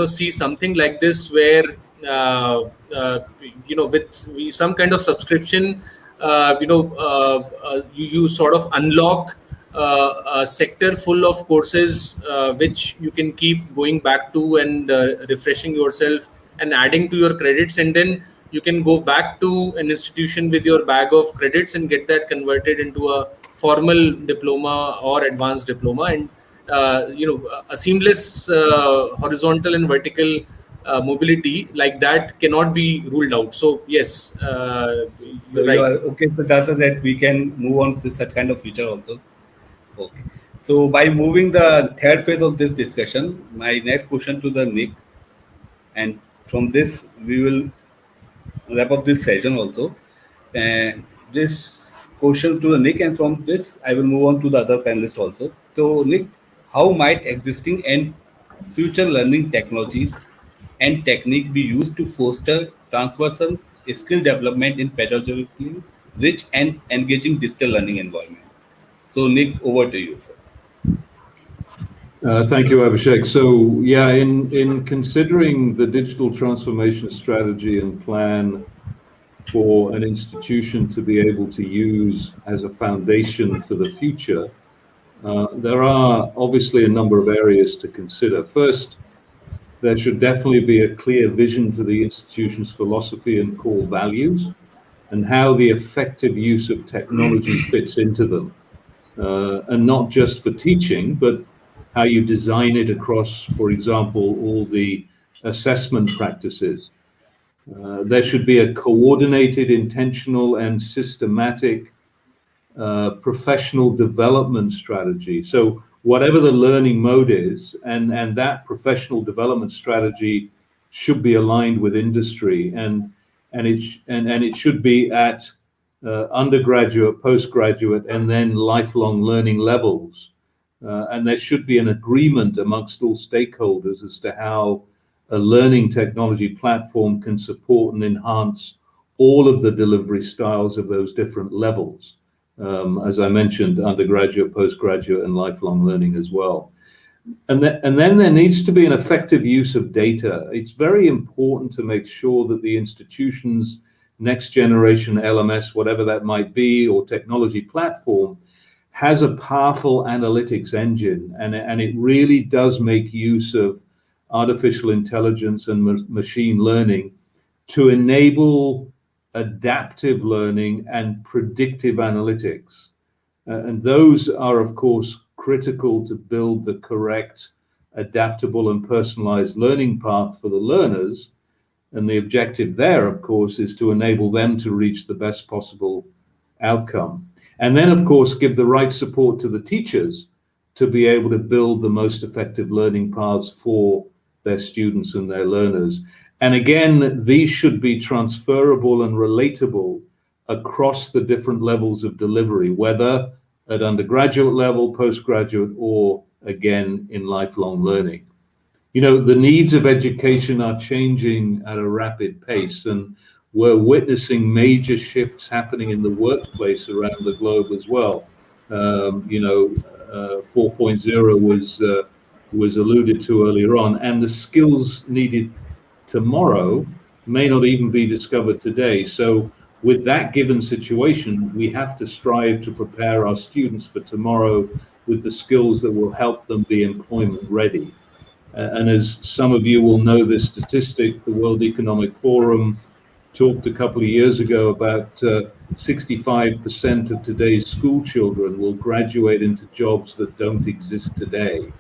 see something like this, where, with some kind of subscription, you sort of unlock a sector full of courses, which you can keep going back to and refreshing yourself and adding to your credits, and then you can go back to an institution with your bag of credits and get that converted into a formal diploma or advanced diploma, and a seamless horizontal and vertical mobility like that cannot be ruled out. So yes, So you are okay with that we can move on to such kind of future also. Okay. So by moving the third phase of this discussion, my next question to the Nick, and from this we will wrap up this session also. And this question to the Nick, and from this I will move on to the other panelists also. So Nick, how might existing and future learning technologies and technique be used to foster transversal skill development in pedagogically rich and engaging digital learning environment? So Nick, over to you, sir. Thank you, Abhishek. So yeah, in considering the digital transformation strategy and plan for an institution to be able to use as a foundation for the future, there are obviously a number of areas to consider. First, there should definitely be a clear vision for the institution's philosophy and core values, and how the effective use of technology fits into them. And not just for teaching, but how you design it across, for example, all the assessment practices. There should be a coordinated, intentional, and systematic professional development strategy. So whatever the learning mode is, and that professional development strategy should be aligned with industry, and it should be at undergraduate, postgraduate, and then lifelong learning levels. And there should be an agreement amongst all stakeholders as to how a learning technology platform can support and enhance all of the delivery styles of those different levels. As I mentioned, undergraduate, postgraduate, and lifelong learning as well. And then there needs to be an effective use of data. It's very important to make sure that the institution's next generation LMS, whatever that might be, or technology platform, has a powerful analytics engine, and it really does make use of artificial intelligence and machine learning to enable adaptive learning and predictive analytics. And those are, of course, critical to build the correct, adaptable, and personalized learning path for the learners. And the objective there, of course, is to enable them to reach the best possible outcome. And then, of course, give the right support to the teachers to be able to build the most effective learning paths for their students and their learners. And again, these should be transferable and relatable across the different levels of delivery, whether at undergraduate level, postgraduate, or again in lifelong learning. You know, the needs of education are changing at a rapid pace, and we're witnessing major shifts happening in the workplace around the globe as well. 4.0 was alluded to earlier on, and the skills needed tomorrow may not even be discovered today. So with that given situation, we have to strive to prepare our students for tomorrow with the skills that will help them be employment ready. And as some of you will know this statistic, the World Economic Forum talked a couple of years ago about 65% of today's school children will graduate into jobs that don't exist today.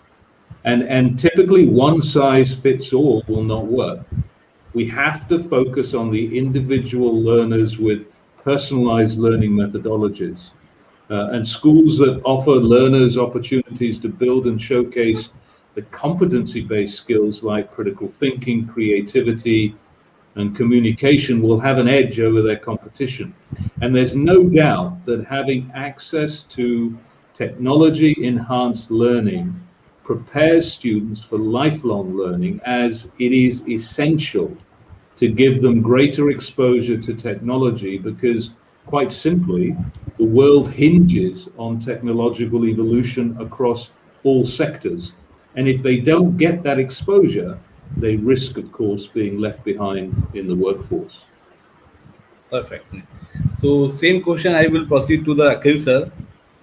And typically one size fits all will not work. We have to focus on the individual learners with personalized learning methodologies. And schools that offer learners opportunities to build and showcase the competency-based skills like critical thinking, creativity, and communication will have an edge over their competition. And there's no doubt that having access to technology-enhanced learning prepares students for lifelong learning, as it is essential to give them greater exposure to technology, because quite simply, the world hinges on technological evolution across all sectors. And if they don't get that exposure, they risk, of course, being left behind in the workforce. Perfect. So same question I will proceed to the Akhil sir.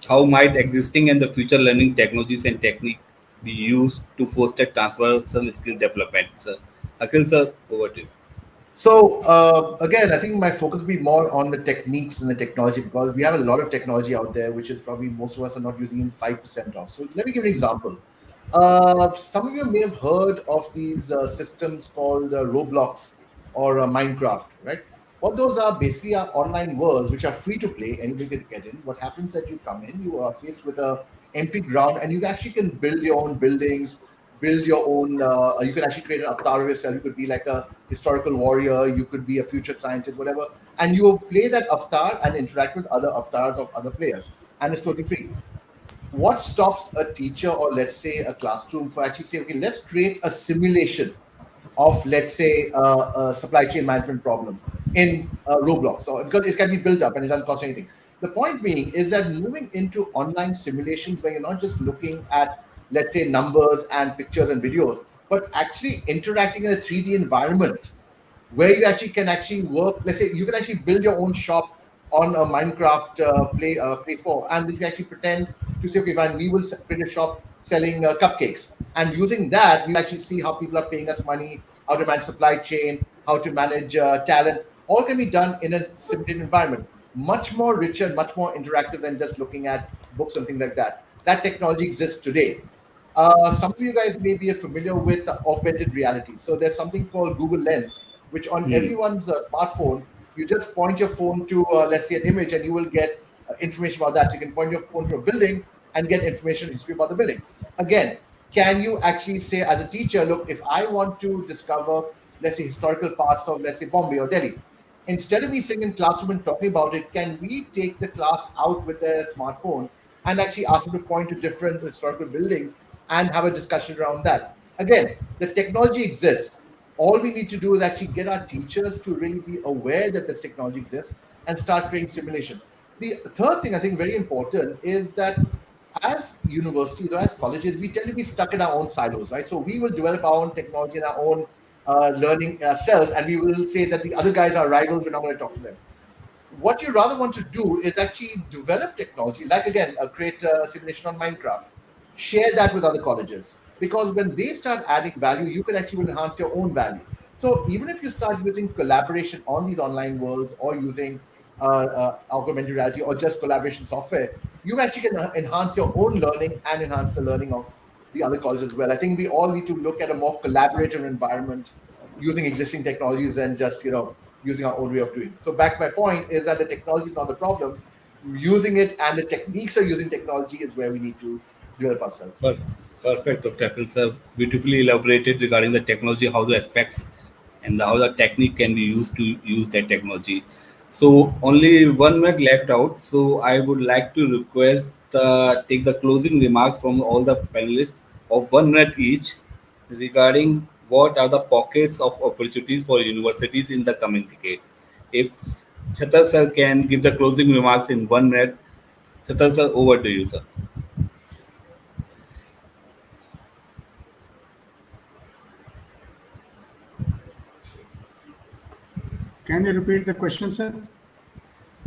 How might existing and the future learning technologies and technique be used to foster transversal skill development, sir? Akhil sir, over to you. So again, I think my focus will be more on the techniques and the technology, because we have a lot of technology out there, which is probably most of us are not using 5% of. So let me give you an example. Some of you may have heard of these systems called Roblox or Minecraft, right? What those are basically are online worlds which are free to play. Anybody can get in. What happens is that you come in, you are faced with a empty ground, and you actually can build your own buildings, build your own. You can actually create an avatar of yourself. You could be like a historical warrior. You could be a future scientist, whatever. And you play that avatar and interact with other avatars of other players, and it's totally free. What stops a teacher or let's say a classroom for actually saying, okay, let's create a simulation of, let's say, a supply chain management problem in Roblox, so, because it can be built up and it doesn't cost anything. The point being is that moving into online simulations where you're not just looking at, let's say, numbers and pictures and videos, but actually interacting in a 3D environment where you actually can actually work. Let's say you can actually build your own shop on a Minecraft play 4, and they can actually pretend to say, okay, fine, we will create a shop selling cupcakes, and using that, we actually see how people are paying us money, how to manage supply chain, how to manage talent. All can be done in a simulated environment, much more richer, much more interactive than just looking at books and things like that. That technology exists today. Some of you guys may be familiar with augmented reality. So there's something called Google Lens, which on everyone's smartphone, you just point your phone to, let's say, an image, and you will get information about that. So you can point your phone to a building and get information, history about the building. Again, can you actually say as a teacher, look, if I want to discover, let's say, historical parts of, let's say, Bombay or Delhi, instead of me sitting in classroom and talking about it, can we take the class out with their smartphones and actually ask them to point to different historical buildings and have a discussion around that? Again, the technology exists. All we need to do is actually get our teachers to really be aware that this technology exists and start creating simulations. The third thing I think very important is that as universities or as colleges, we tend to be stuck in our own silos, right? So we will develop our own technology and our own learning ourselves, and we will say that the other guys are rivals, we're not going to talk to them. What you rather want to do is actually develop technology, like again, create a simulation on Minecraft, share that with other colleges, because when they start adding value, you can actually enhance your own value. So even if you start using collaboration on these online worlds, or using augmented reality, or just collaboration software, you actually can enhance your own learning and enhance the learning of the other colleges as well. I think we all need to look at a more collaborative environment using existing technologies than just using our own way of doing it. So back to my point is that the technology is not the problem. Using it and the techniques of using technology is where we need to develop ourselves. Perfect, Dr. Akhil sir. Beautifully elaborated regarding the technology, how the aspects and how the technique can be used to use that technology. So only 1 minute left out. So I would like to request take the closing remarks from all the panelists of 1 minute each regarding what are the pockets of opportunities for universities in the coming decades. If Chattar sir can give the closing remarks in 1 minute, Chattar sir, over to you, sir. Can you repeat the question, sir?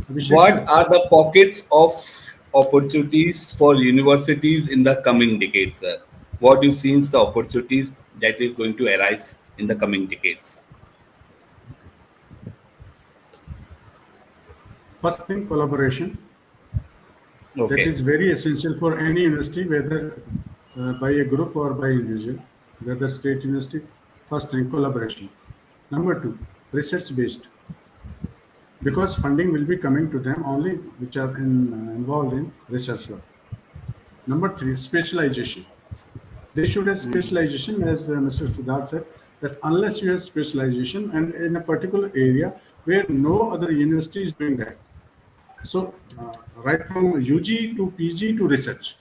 Abhishek, What sir? are the pockets of opportunities for universities in the coming decades, sir? What do you see the opportunities that is going to arise in the coming decades? First thing, collaboration. That Okay. is very essential for any university, whether by a group or by individual, whether state university. First thing, collaboration. Number two, research based, because funding will be coming to them only which are involved in research work. Number three, specialization. They should have specialization, as Mr. Siddhart said, that unless you have specialization and in a particular area where no other university is doing that. So, right from UG to PG to research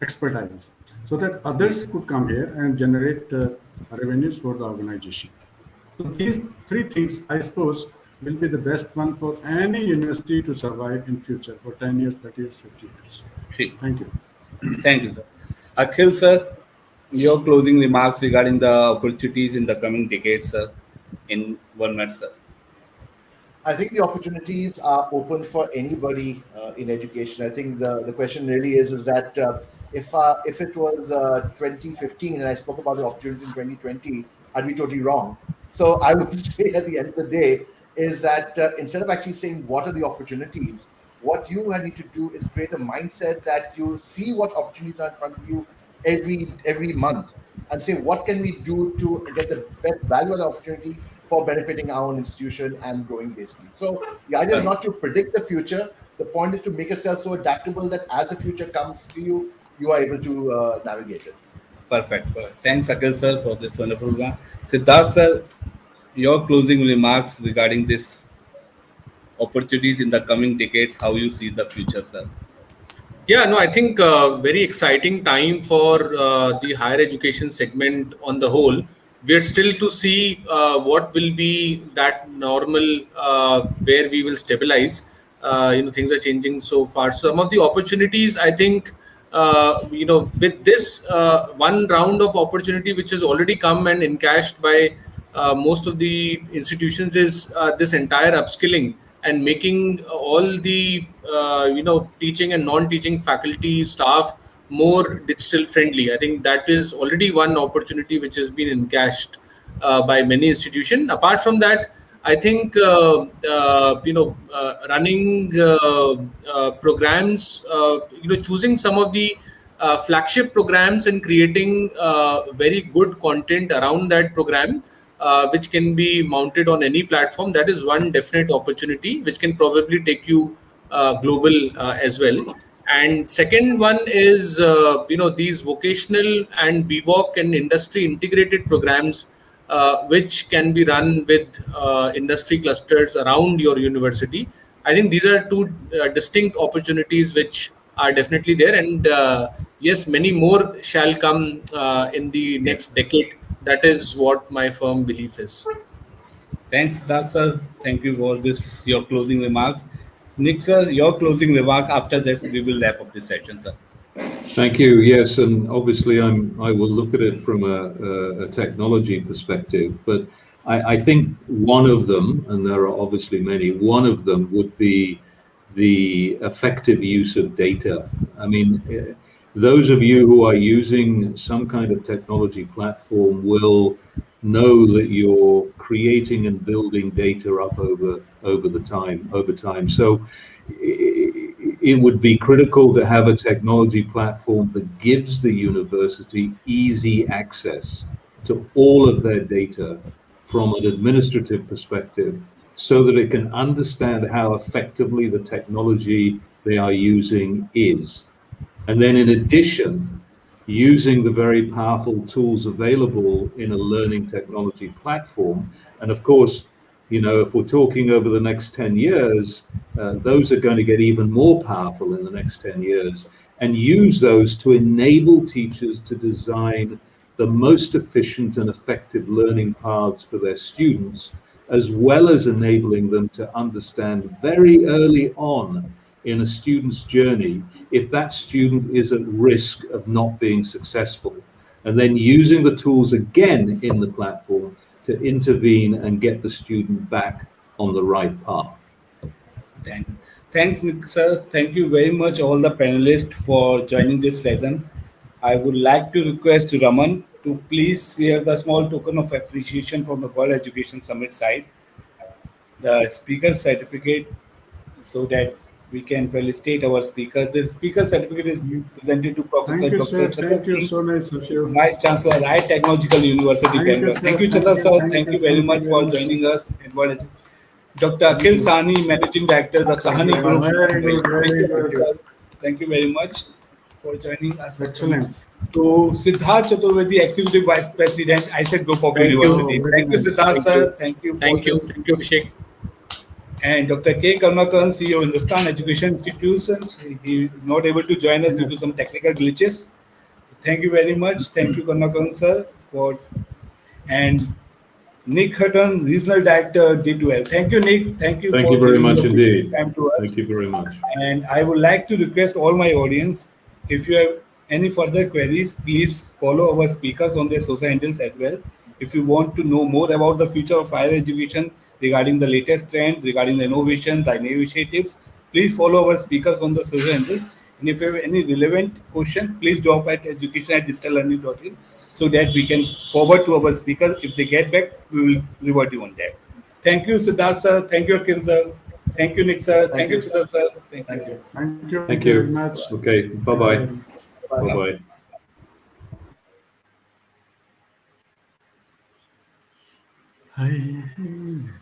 expertise, so that others could come here and generate revenues for the organization. So these three things, I suppose, will be the best one for any university to survive in future for 10 years, 30 years, 50 years. Okay. Thank you. Thank you, sir. Akhil, sir, your closing remarks regarding the opportunities in the coming decades, sir, in 1 minute, sir. I think the opportunities are open for anybody in education. I think the question really is that if it was 2015 and I spoke about the opportunities in 2020, I'd be totally wrong. So I would say at the end of the day is that instead of actually saying what are the opportunities, what you need to do is create a mindset that you see what opportunities are in front of you every month, and say what can we do to get the best value of the opportunity for benefiting our own institution and growing basically. So the idea is not to predict the future. The point is to make yourself so adaptable that as the future comes to you, you are able to navigate it. Perfect. Thanks, Akhil, sir, for this wonderful one. Siddhart, sir, your closing remarks regarding this opportunities in the coming decades, how you see the future, sir. Yeah, no, I think very exciting time for the higher education segment on the whole. We're still to see what will be that normal where we will stabilize. Things are changing so far. Some of the opportunities, I think, with this one round of opportunity which has already come and encashed by most of the institutions is this entire upskilling and making all the teaching and non-teaching faculty staff more digital friendly. I think that is already one opportunity which has been encashed by many institutions. Apart from that, I think running programs, choosing some of the flagship programs and creating very good content around that program, which can be mounted on any platform. That is one definite opportunity which can probably take you global as well. And second one is these vocational and BVOC and industry integrated programs, which can be run with industry clusters around your university. I think these are two distinct opportunities which are definitely there, and yes, many more shall come in the next decade. That is what my firm belief is. Thanks, Siddhart sir. Thank you for this, your closing remarks. Nick sir, your closing remark. After this, we will wrap up this session, sir. Thank you. Yes, and obviously I will look at it from a technology perspective, but I think one of them, and there are obviously many, one of them would be the effective use of data. I mean, those of you who are using some kind of technology platform will know that you're creating and building data up over time. So it would be critical to have a technology platform that gives the university easy access to all of their data from an administrative perspective, so that it can understand how effectively the technology they are using is. And then in addition, using the very powerful tools available in a learning technology platform. And of course, if we're talking over the next 10 years, those are going to get even more powerful in the next 10 years, and use those to enable teachers to design the most efficient and effective learning paths for their students, as well as enabling them to understand very early on in a student's journey if that student is at risk of not being successful, and then using the tools again in the platform to intervene and get the student back on the right path. Thanks, Nick sir. Thank you very much, all the panelists, for joining this session. I would like to request Raman to please share the small token of appreciation from the World Education Summit side, the speaker certificate, so that we can felicitate our speakers. The speaker certificate is presented to Professor Thank you, Dr. sir. Chattar, Thank you. So nice of you. Vice Chancellor, Elets Technological University, Thank you, Bangalore. sir. Thank you, Thank Chattar you. sir. Thank Thank you. you very Thank you much very for much. joining us at World Education. Dr. Akhil Shahani, Managing Director, the Shahani very Group. much. Very good. Very Thank you, good. sir. Thank you very much for joining us. Excellent. To Siddhart Chaturvedi, Executive Vice President, AISECT Group of Thank you. University. Oh, Thank you, very nice. Siddhart sir. Thank you for Thank you. this. Thank you, Abhishek. And Dr. K. Karunakaran, CEO, Hindusthan Education Institutions. He is not able to join us due to some technical glitches. Thank you very much. Thank you, Karunakaran sir, and Nick Hutton, Regional Director, D2L. Thank you, Nick. Thank you Thank for you very giving much your precious indeed. time to us. Thank you very much. And I would like to request all my audience, if you have any further queries, please follow our speakers on their social handles as well. If you want to know more about the future of higher education, regarding the latest trend, regarding the innovation, the initiatives, please follow our speakers on the social handles. And if you have any relevant question, please drop at education@digitallearning.in, so that we can forward to our speakers. If they get back, we will revert you on that. Thank you, Siddhart sir. Thank you, Akhil sir. Thank you, Nick sir. Thank you, Chattar sir. Thank you. Thank you. Thank you. Thank very you. much. Okay. Bye-bye. Bye. Bye-bye. Hi.